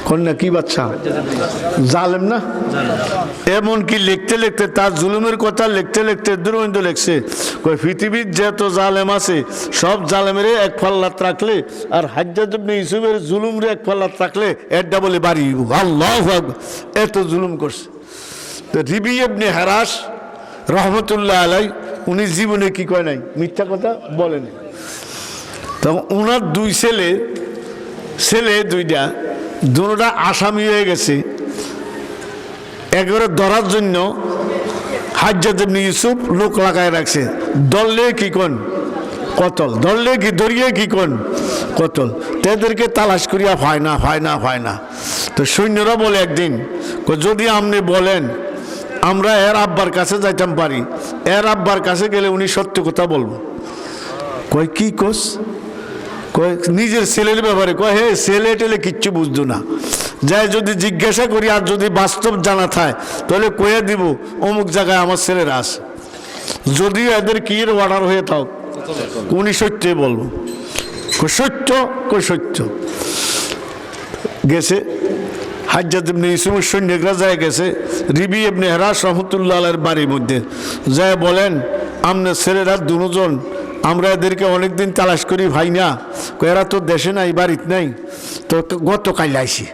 কন্যা কি বাদশা, জালেম না? এমনকি লিখতে লিখতে তার জুলুমের কথা লিখতে লিখতে দুরন্ত লিখছে, পৃথিবীর যত জালেম আছে সব জালেমের এক পাল্লাত রাখলে আর হাজ্জাজ ইবনে ইউসুফের জুলুমের এক পাল্লাত রাখলে এর ডাবলে বাড়ি। আল্লাহু আকবার। এত জুলুম করছে। তো রিবি ইবনে হারাস রহমতুল্লাহ আলাই, উনি জীবনে কি কয় নাই, মিথ্যা কথা বলেনি। তখন ওনার 2 ছেলে 2টা দুটোটা আসামি হয়ে গেছে। একবারে ধরার জন্য হাজ্জাজ ইবনে ইউসুফ লোক লাগায় রাখছে, ধরলে কি কোন কতল, ধরলে কি ধরিয়ে কি কোন কতল। তাদেরকে তালাশ করিয়া হয় না। তো সৈন্যরা বলে একদিন, যদি আপনি বলেন আমরা এর আব্বার কাছে যাইতাম পারি, এর আব্বার কাছে গেলে উনি সত্য কথা বলবো। কয় কি কোস? কয় নিজের ছেলের ব্যাপারে। কয় হে ছেলে টেলে কিচ্ছু বুঝতো না, যাই যদি জিজ্ঞাসা করি আর যদি বাস্তব জানা থাকে তাহলে কয়ে দিব অমুক জায়গায় আমার ছেলেরা আছে, যদিও এদের কি অর্ডার হয়ে থাক উনি সত্যি বলবো। সত্য গেছে হাজ্জাজ ইবনে ইউসুফের সৈন্যরা যায় গেছে রিবি ইবনে হারাস রহমতুল্লাহ আলাইহির বাড়ির মধ্যে, যায় বলেন আপনার ছেলেরা 2জন আমরা এদেরকে অনেকদিন তালাশ করি ভাই না, এরা তো দেশে নাই, বাড়িতে নাই, তো গতকাল আইসি।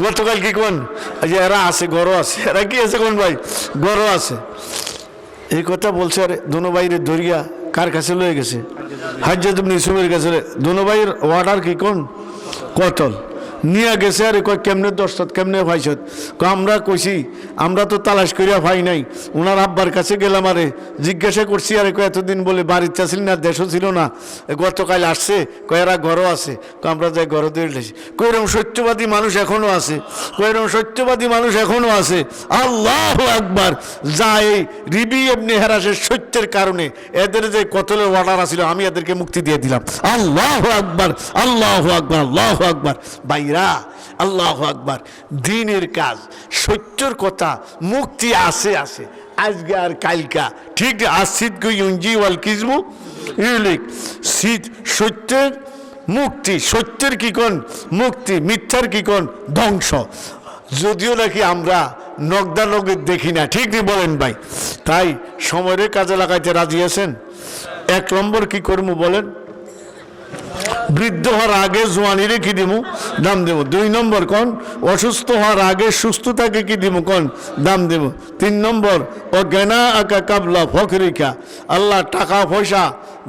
গতকাল কি কোন যে এরা আছে, গড় আছে, এরা কি আছে কোন ভাই, গড় আছে। এই কথা বলছে। আরে দোনো ভাইরে ধরিয়া কার কাছে লয়ে গেছে? হাজ্জাজ ইবনে ইউসুফের কাছে। দোনো ভাইয়ের অর্ডার কি কোন কতল নিয়ে গেছে। আরে কয় কেমনে দশত কেমনে ভাইছত? আমরা কইছি আমরা তো তালাশ করিয়া ভাই নাই, ওনার আব্বার কাছে গেলাম, আরে জিজ্ঞাসা করছি, আরে কয় এতদিন বলে বাড়িতে ছিল না, দেশও ছিল না, গতকাল আসছে, কয় এরা ঘরও আছে। আমরা যাই ঘর দিয়ে উঠেছি। কইরকম সত্যবাদী মানুষ এখনো আছে, কইরকম সত্যবাদী মানুষ এখনো আছে। আল্লাহু আকবার। যা এই রিবি ইবনে হারাসের সত্যের কারণে এদের যে কতলের অর্ডার আছিল আমি এদেরকে মুক্তি দিয়ে দিলাম। আল্লাহু আকবার, আল্লাহু আকবার, আল্লাহু আকবার। ভাইরা আল্লাহু আকবার। দিনের কাজ, সত্যের কথা, মুক্তি আছে আজকে আর কালকা, ঠিক আসিদ গুঞ্জি ওয়াল কিজবু ইউলিক। সত্যের মুক্তি, সত্যের কি কোন মুক্তি, মিথ্যার কি কোন ধ্বংস। যদিও নাকি আমরা নগদা নগদ দেখি না, ঠিক নেই বলেন ভাই? তাই সময়ের কাজে লাগাইতে রাজি আছেন? 1 নম্বর কি করবো বলেন? বৃদ্ধ হওয়ার আগে জোয়ানিরে কি দিব? দাম দেব। 2 নম্বর কোন? অসুস্থ হওয়ার আগে সুস্থতাকে কি দিব? কোন? দাম দেব। 3 নম্বর ও জ্ঞানা আকা কাবলা ফকরিকা, আল্লাহ টাকা পয়সা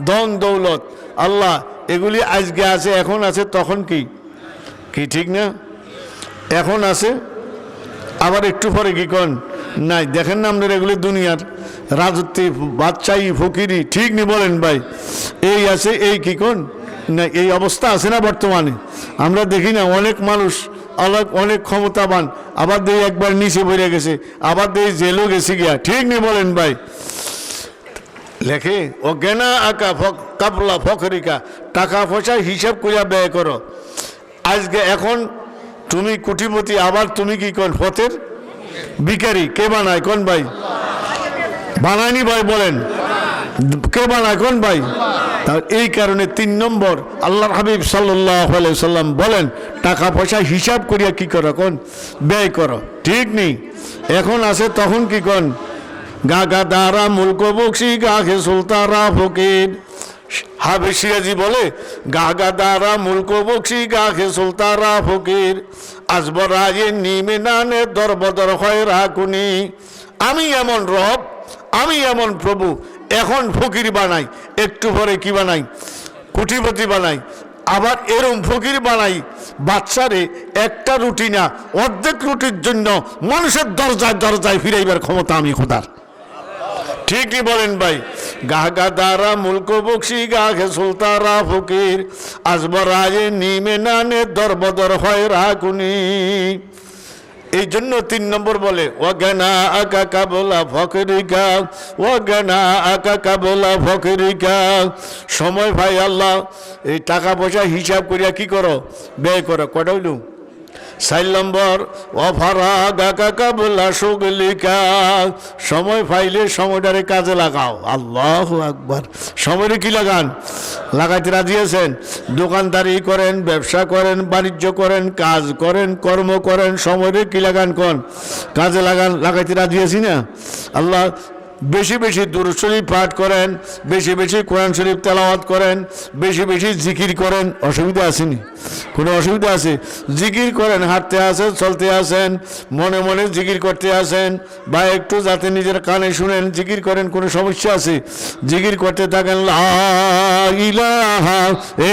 ধন দৌলত আল্লাহ এগুলি আজকে আছে, এখন আছে, তখন কি কি ঠিক না? এখন আছে আবার একটু পরে কি কোন নাই। দেখেন না আপনার এগুলি দুনিয়ার রাজত্বে বাদশাহী ফকিরি, ঠিক নি বলেন ভাই? এই আছে, এই কি কোন না, এই অবস্থা আছে না বর্তমানে? আমরা দেখি না অনেক মানুষ অনেক ক্ষমতাবান, আবার দেই একবার নিচে পড়ে গেছে, আবার দেই জেলও গেছে গিয়া, ঠিক নি বলেন ভাই? লেখে ও জ্ঞানা আকা কাবলা ফকরিকা, টাকা পয়সা হিসাব করিয়া ব্যয় করো। আজকে এখন তুমি কোটিপতি, আবার তুমি কি কোন পথের ভিখারি। কে বানায় কোন ভাই? বানায়নি ভাই বলেন? কে বানায় কোন ভাই? এই কারণে 3 নম্বর আল্লাহর হাবিব সাল্লাল্লাহু আলাইহি সাল্লাম বলেন টাকা পয়সা হিসাব করিয়া কি করো? কোন ব্যয় করো, ঠিক নেই? এখন আছে, তখন কি কোন? গাগা দারা মুলক বকশি গাহে সুলতারা ফকির। হাবেশিয়াজি বলে গাগা দারা মুলক বকশি গাহে সুলতারা ফকির, আজবরায়ে নিমে নানে দরবদর হয় রাকুনি। আমি এমন রব, আমি এমন প্রভু, এখন ফকির বানাই, একটু পরে কি বানাই? কোটিপতি বানাই। আবার এরম ফকির বানাই বাচ্চারে একটা রুটি না, অর্ধেক রুটির জন্য মানুষের দরজায় দরজায় ফিরাইবার ক্ষমতা আমি খোদার, ঠিক নি বলেন ভাই? গাগা দারা মুলক বকশি গাহে সুলতারা ফকির, আজবরায়ে নিমে নানে দরবদর হয় রাকুনি। এই জন্য 3 নম্বর বলে ওয়াগানা আকা কাবলা ফকরিকা, ওয়াগানা আকা কাবলা ফকরিকা। সময় ভাই আল্লাহ এই টাকা পয়সা হিসাব করিয়া কি করো? ব্যয় করো। কটা হইল? 4 নম্বর অফারা গাকা কাবলা সুগলিকা, সময় পাইলে সময়টারে কাজে লাগাও। আল্লাহু আকবার। সময় কি লাগান? লাগাইতে রাজি আছেন? দোকানদারি করেন, ব্যবসা করেন, বাণিজ্য করেন, কাজ করেন, কর্ম করেন, সময় কি লাগান? কোন কাজে লাগান। লাগাইতে রাজি আছি না? আল্লাহ বেশি বেশি দুরূদ শরীফ পাঠ করেন, বেশি বেশি কোরআন শরীফ তেলাওয়াত করেন, বেশি বেশি জিকির করেন। অসুবিধা আসেনি? কোনো অসুবিধা আছে? জিকির করেন, হাঁটতে আসেন, চলতে আসেন, মনে মনে জিকির করতে আসেন, বা একটু যাতে নিজের কানে শুনেন জিকির করেন, কোনো সমস্যা আছে? জিকির করতে থাকেন। লা ইলাহা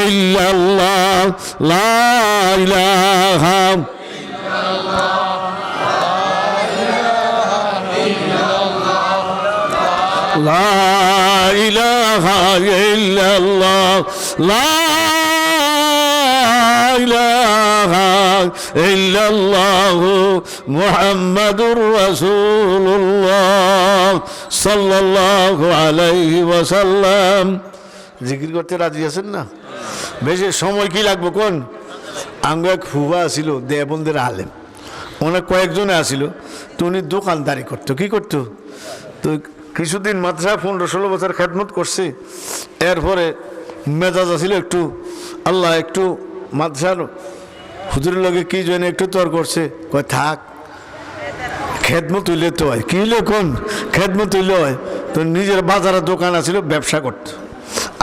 ইল্লাল্লাহ, লা ইলাহা ইল্লাল্লাহ, লা ইলাহা ইল্লাল্লাহ, লা ইলাহা ইল্লাল্লাহ, মুহাম্মাদুর রাসূলুল্লাহ সাল্লাল্লাহু আলাইহি ওয়াসাল্লাম। জিকির করতে রাজি আছেন না? বেশি সময় কি লাগবে? কোন আঙ্গ এক ফুবা আসিল, দেবন্দের আলেম, অনেক কয়েকজনে আসিল, তো উনি দোকানদারি করতো। কি করতো? তো কিছুদিন মাদ্রাসা 15-16 বছর খেদমত করছে। এরপরে মেজাজ আসিল একটু, আল্লাহ একটু মাদ্রাসার হুজুরের লগে কি জন্য একটু তর করছে। কয় থাক, খেদমত হইলে তো হয়। কি হইলে? কোন খেদমত হইলে হয়। তো নিজের বাজারের দোকান আছিল, ব্যবসা করতো,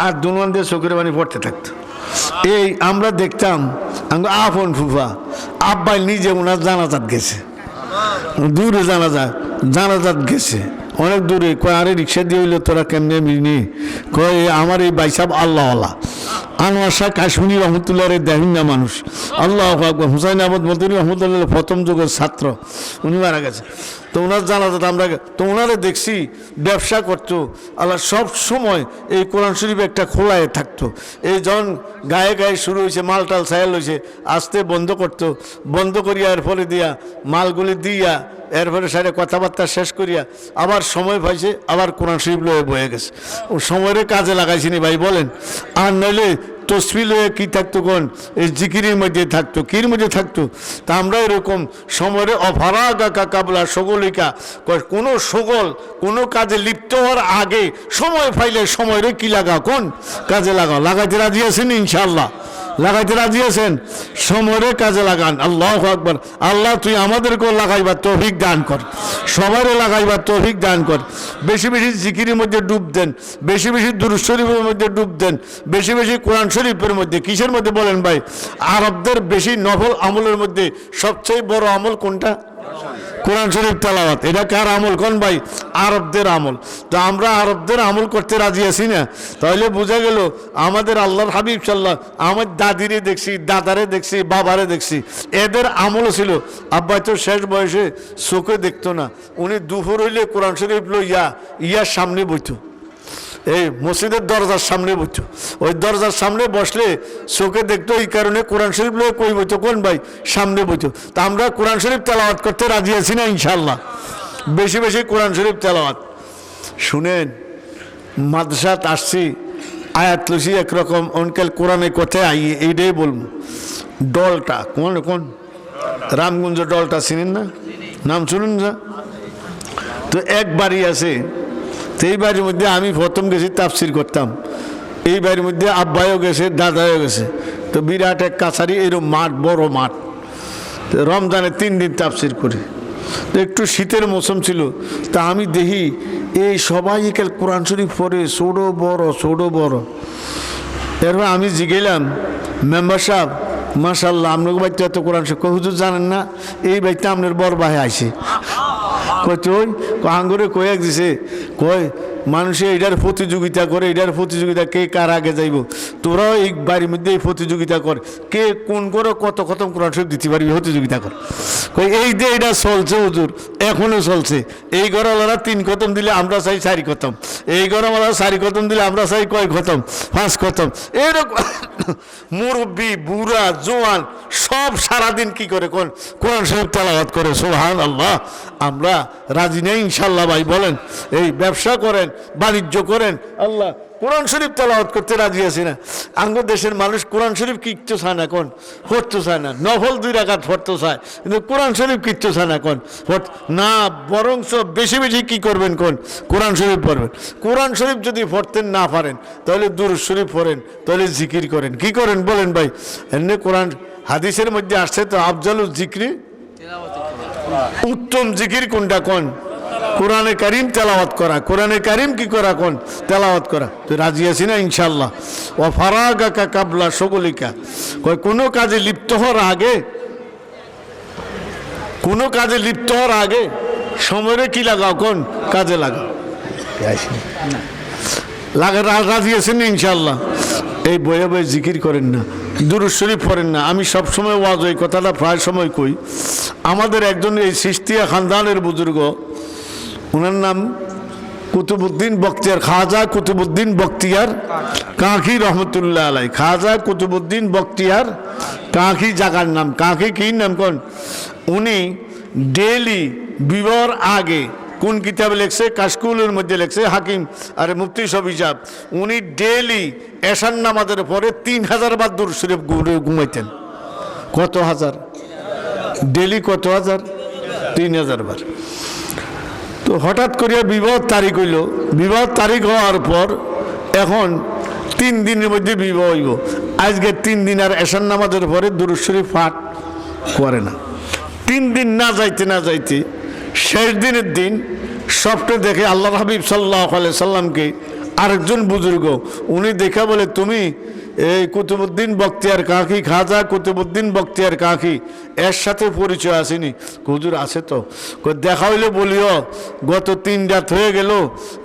আর দুনুয়ান দিয়ে চোখের পানি পড়তে থাকতো। এই আমরা দেখতাম আপন ফুফা আব্বাই নিজে ওনার জানাজাত গেছে, দূরে জানাজাত গেছে, অনেক দূরে। কয় আরে রিক্সা দিয়ে হইলে তোরা কেমনে মিনি? কয় আমার এই বাইসাব আল্লাহ আল্লাহ আনোয়ার শাহ কাশ্মীরি রহমতুল্লাহ দেখেন না মানুষ। আল্লাহ আকবার। হুসাইন আহমদ মদনী রহমতুল্লাহ প্রথম যুগের ছাত্র, উনি মারা গেছে। তো ওনার জানাজাত আমরা, তো ওনারে দেখছি ব্যবসা করতো। আল্লাহ সব সময় এই কোরআন শরীফ একটা খোলায় থাকতো। এই যখন গায়ে গায়ে শুরু হয়েছে, মালটাল সায়াল হয়েছে, আসতে বন্ধ করতো, বন্ধ করিয়া এর ফলে দিয়া মালগুলি দিয়া এরপরে সাইডে কথাবার্তা শেষ করিয়া আবার সময় পাইছে, আবার কোরআন শরীফ লয়ে বয়ে গেছে। ও সময়ের কাজে লাগাইছিনি ভাই বলেন? আর নইলে তসবি লয়ে কি থাকতো? কোন এই জিকিরের মধ্যে থাকতো। কির মধ্যে থাকতো? তা আমরা এরকম সময়ের অফারা গাকা কাবলা সগলিকা, কোনো সগল কোনো কাজে লিপ্ত হওয়ার আগে সময় পাইলে সময়ের কি লাগাও? কোন কাজে লাগাও। লাগাইতে রাজি আছেন ইনশাআল্লাহ? লাগাইতে রাজি আছেন? সময়ের কাজে লাগান। আল্লাহু আকবার। আল্লাহ তুই আমাদেরকেও লাগাইবার তৌফিক দান কর, সবারও লাগাইবার তৌফিক দান কর। বেশি বেশি জিকিরের মধ্যে ডুব দেন, বেশি বেশি দুরূদ শরীফের মধ্যে ডুব দেন, বেশি বেশি কোরআন শরীফের মধ্যে। কিসের মধ্যে বলেন ভাই? আরবদের বেশি নফল আমলের মধ্যে সবচেয়ে বড় আমল কোনটা? কোরআন শরীফ তেলাওয়াত। এটা কার আমল কোন ভাই? আরবদের আমল। তো আমরা আরবদের আমল করতে রাজি আছি না? তাহলে বোঝা গেল আমাদের আল্লাহর হাবিব সাল্লাল্লাহু, আমার দাদিরে দেখছি, দাদারে দেখছি, বাবারে দেখছি, এদের আমল ছিল। আব্বা তো শেষ বয়সে চোখে দেখতো না, উনি দুপুর হইলে কোরআন শরীফ লইয়া ইয়ার সামনে বইতো, এই মসজিদের দরজার সামনে বসতো। ওই দরজার সামনে বসলে চোখে দেখতো, এই কারণে কোরআন শরীফ লয়ে কই বইতো কোন ভাই? সামনে বইতো। তা আমরা কোরআন শরীফ তেলাওয়াত করতে রাজি আছি না ইনশাল্লাহ? বেশি বেশি কোরআন শরীফ তেলাওয়াত। শুনেন, মাদ্রাসাত আসছি, আয়াত লুসি একরকম, অনকাল কোরআনে কোথায় আই এইটাই বলবো। ডলটা কোন কোন রামগঞ্জ ডলটা চিনেন না? নাম শুনুন না? তো এক বাড়ি আছে, তো এই বাড়ির মধ্যে আমি প্রথম গেছি তাফসির করতাম। এই বাড়ির মধ্যে আব্বাইও গেছে, দাদাও গেছে। তো বিরাট এক কাছারি, এরকম মাঠ, বড় মাঠ। তো রমজানে 3 দিন তাফসির করি। তো একটু শীতের মৌসুম ছিল, তা আমি দেখি এই সবাই একাল কোরআন শরীফ পড়ে, ছোটো বড় ছোটো বড়। এরপর আমি জিগেলাম, মেম্বার সাহেব মাশাল্লাহ আপনাকে বাড়িতে এত কোরআন শরীফ। হুজুর জানেন না এই বাড়িতে আপনার বড় ভাই আইছে। কই আঙ্গুরে কয়েক দিছে, কয় মানুষে এটার প্রতিযোগিতা করে, এটার প্রতিযোগিতা কে কার আগে যাইব। তোরাও এই বাড়ির মধ্যে এই প্রতিযোগিতা কর, কে কোন করে কত খতম কোরআন শরীফ দিতে পারবি, প্রতিযোগিতা কর। কই এই যে এটা চলছে হুজুর, এখনো চলছে। এই ঘরওয়ালারা 3 খতম দিলে আমরা চাই 4 খতম, এই ঘরওয়ালা 4 খতম দিলে আমরা চাই কয় খতম? 5 খতম। এরকম মুরব্বী, বুড়া, জোয়ান সব সারাদিন কি করে কোন? কোরআন শরীফ তেলাওয়াত করে। সুবহানাল্লাহ। আমরা রাজি নেই ইনশাল্লাহ ভাই? বলেন, এই ব্যবসা করেন, বাণিজ্য করেন, আল্লাহ কোরআন শরীফ তেলাওয়াত করতে রাজি আছি না? আঙ্গ দেশের মানুষ কোরআন শরীফ কিচ্ছু চায় না কোন? পড়তে চায় না। নফল 2 রাকাত পড়তে চায়, কিন্তু কোরআন শরীফ কিচ্ছু চায় না কোন? না, বরঞ্চ বেশি বেশি কি করবেন কোন? কোরআন শরীফ পড়বেন। কোরআন শরীফ যদি পড়তেন না পারেন, তাহলে দুরূদ শরীফ পড়েন, তাহলে জিকির করেন। কি করেন বলেন ভাই? এমনি কোরআন হাদিসের মধ্যে আসছে তো, আফজালুজ জিকরি, উত্তম জিকির কোনটা কোন? কোরআনে কারিম তেলাওয়াত করা। কোরআনে কারিম কি করা কোন? তেলাওয়াত করা। তো রাজি আছি না ইনশাল্লাহ? ও ফারাগাকা কাবলা শগুলিকা। কয় কোনো কাজে লিপ্ত হওয়ার আগে, কোনো কাজে লিপ্ত হওয়ার আগে সময়ে কি লাগাও কোন? কাজে লাগাও। রাজি আছেন না ইনশাল্লাহ? এই বয়ে বয়ে জিকির করেন না, দুরূদ শরীফ পড়েন না। আমি সবসময় ওয়াজ ওই কথাটা প্রায় সময় কই। আমাদের একজন এই সিস্তিয়া খানদানের বুজুর্গ, ওনার নাম কুতুবউদ্দিন বখতিয়ার, খাজা কুতুবউদ্দিন বখতিয়ার কাঁকি রহমতুল্লাহ আলাই। খাজা কুতুবউদ্দিন বখতিয়ার কাঁকি জাগার নাম। কাঁকি কি নাম কোন? উনি ডেলি বিবাহর আগে কোন কিতাবে লেখছে? কাশকুলের মধ্যে লেখছে, হাকিম আরে মুফতি সব হিসাব। উনি ডেলি এশার নামাজের পরে 3000 বার দুরূদ শরীফ ঘুমাইতেন। কত হাজার? ডেলি কত হাজার? 3000 বার। তো হঠাৎ করিয়া বিবাহ তারিখ হইল। বিবাহ তারিখ হওয়ার পর এখন 3 দিনের মধ্যে বিবাহ হইব। আজকে 3 দিন আর এশার নামাজের পরে দুরূদ শরীফ পাঠ করে না। 3 দিন না যাইতে না যাইতে শেষ দিনের দিন স্বপ্নে দেখে আল্লাহর হাবিব সাল্লাল্লাহু আলাইহি সাল্লামকে আরেকজন বুজুর্গ। উনি দেখা বলে, তুমি এই কুতুবউদ্দিন বখতিয়ার কাঁকি, খাজা কুতুবউদ্দিন বখতিয়ার কাঁকি, এর সাথে পরিচয় আসেনি? হুজুর আছে তো। দেখা হইলে বলিও, গত 3 রাত হয়ে গেল,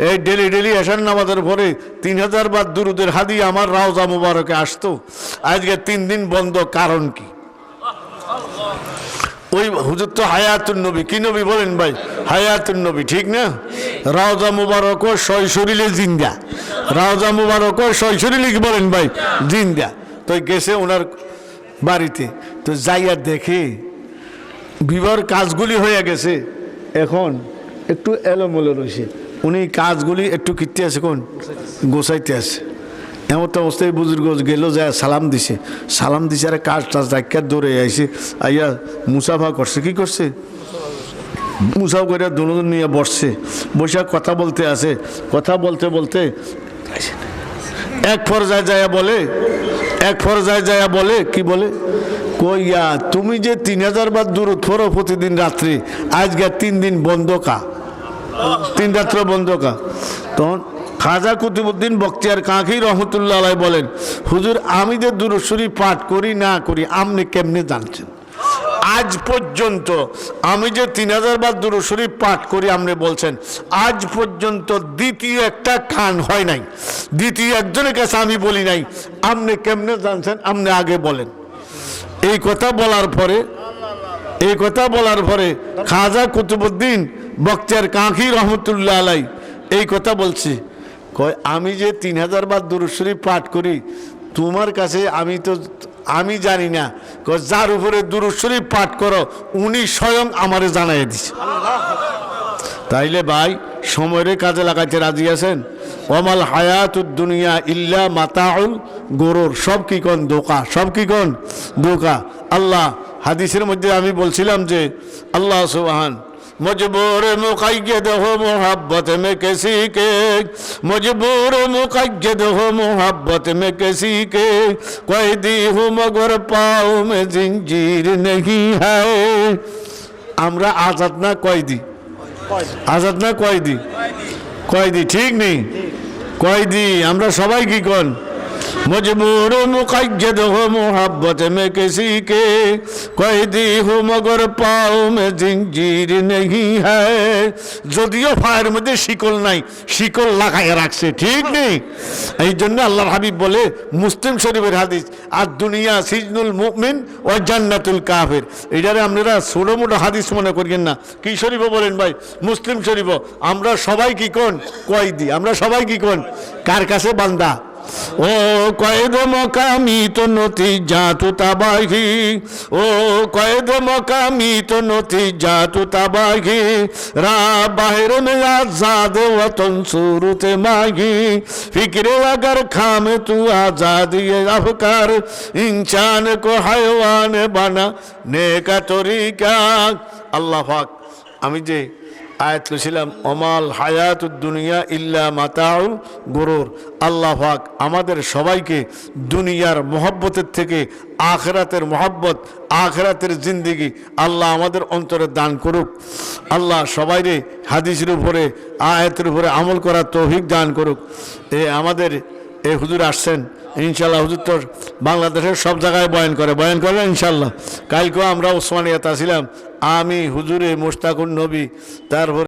এই ডেলি ডেলি এশার নামাজের পরে 3000 বার দুরুদের হাদি আমার রওজা মুবারকে আসতো, আজকে 3 দিন বন্ধ, কারণ কি? ওই হুজুর তো হায়াতুন নবী। কি নবী বলেন ভাই? হায়াতুন নবী, ঠিক না? রওজা মুবারক শৈশরিলে জিন্দা, রওজা মুবারক শৈশরিলে কি বলেন ভাই? জিন্দা। তো গেছে ওনার বাড়িতে, তো যাইয়া দেখে বিবাহর কাজগুলি হয়ে গেছে, এখন একটু এলোমেলো রয়েছে। উনি কাজগুলি একটু কিনতে আছে কোন? গোছাইতে আছে। এমন তো অবস্থায় বুজুর্গ গেল, যায় সালাম দিছে। সালাম দিছে আর কাজ টাজ ডাক্তার দৌড়ে আইসে, আইয়া মুসাফা করছে। কি করছে? মুসাফা করে দুজন নিয়ে বসছে। বসে কথা বলতে আছে। কথা বলতে বলতে এক পর্যায়ে যায় বলে, এক পর্যায়ে যায় বলে কি বলে, কইয়া তুমি যে 3000 বার দুরূদ পড়ো প্রতিদিন রাত্রি, আজকে 3 দিন বন্ধ কা, 3 রাত্র বন্ধ কা। তখন খাজা কুতুবউদ্দিন বখতিয়ার কাকি রহমতুল্লাহ আলাইহি বলেন, হুজুর আমি যে দুরূদ শরীফ পাঠ করি না করি আপনি কেমনে জানছেন? আজ পর্যন্ত আমি যে 3000 বার দুরূদ শরীফ পাঠ করি আপনি বলছেন, আজ পর্যন্ত দ্বিতীয় একটা কান হয় নাই, দ্বিতীয় একজনের কাছে আমি বলি নাই, আপনি কেমনে জানছেন? আপনি আগে বলেন। এই কথা বলার পরে খাজা কুতুবউদ্দিন বখতিয়ার কাকি রহমতুল্লাহ আলাইহি এই কথা বলছি, কয় আমি যে 3000 বার দুরূদ শরীফ পাঠ করি তোমার কাছে আমি জানি না, যার উপরে দুরূদ শরীফ পাঠ করো উনি স্বয়ং আমারে জানাই দিছে। তাইলে ভাই সময়ের কাজে লাগাইতে রাজি আছেন? ওমাল হায়াতুদ দুনিয়া ইল্লা মাতাউল গুরুর, সব কি কোন ধোঁকা, সব কি কোন ধোঁকা। আল্লাহ হাদিসের মধ্যে আমি বলছিলাম যে আল্লাহ সুবহান मजबूर मुक़य्यद हो मोहब्बत में किसी के, मजबूर मुक़य्यद हो मोहब्बत में किसी के, क़ैदी हूँ मगर पाँव में जिंजीर नहीं है। আমরা আজাদ না কয়দি? আজাদ না কয়দি? কয়দি, ঠিক নেই? কয়দি আমরা সবাই কি কোন? मजबूर मुक़य्यद हो मोहब्बत में किसी के, कैदी हो मगर पाँव में जिंजीर नहीं है। যদিও পায়ের মধ্যে শিকল নাই, শিকল লাগাইয়া রাখছে, ঠিক নেই? এই জন্য আল্লাহর হাবিব বলে মুসলিম শরীফের হাদিস, আর দুনিয়া সিজনুল মুমিন ও জান্নাতুল কাফির। এটারে আপনারা ছোটো মোটো হাদিস মনে করিয়েন না। কি শরীফ বলেন ভাই? মুসলিম শরীফ। আমরা সবাই কি কোন? কয়দি। আমরা সবাই কি কোন? কার কাছে বান্দা? ও কয়েদ মকামি তো নতি জাতু তাবাহি, ও কয়েদ মকামি তো নতি জাতু তাবাহি, রা বাহির মে আজাদ ওতন সুরতে মাহি, ফিক্রে अगर खामे तू आजादी अफकार, इंसान को हैवान बनाने का तरीका। আল্লাহ পাক আমি যে আয়াত ছিলাম অমাল হায়াতুদ দুনিয়া ইল্লা মাতাউল গুরুর, আল্লাহ পাক আমাদের সবাইকে দুনিয়ার মহব্বতের থেকে আখিরাতের মহব্বত, আখিরাতের জিন্দেগি আল্লাহ আমাদের অন্তরে দান করুক। আল্লাহ সবাইরে হাদিসের উপরে আয়াতের উপরে আমল করার তৌফিক দান করুক। আমাদের এই হুজুর আসছেন ইনশাল্লাহ, হুজুর তো বাংলাদেশের সব জায়গায় বয়ান করে ইনশাল্লাহ। কালকেও আমরা ওসমানিয়াতে ছিলাম, আমি হুজুরে মুশতাকুন নবী, তারপরে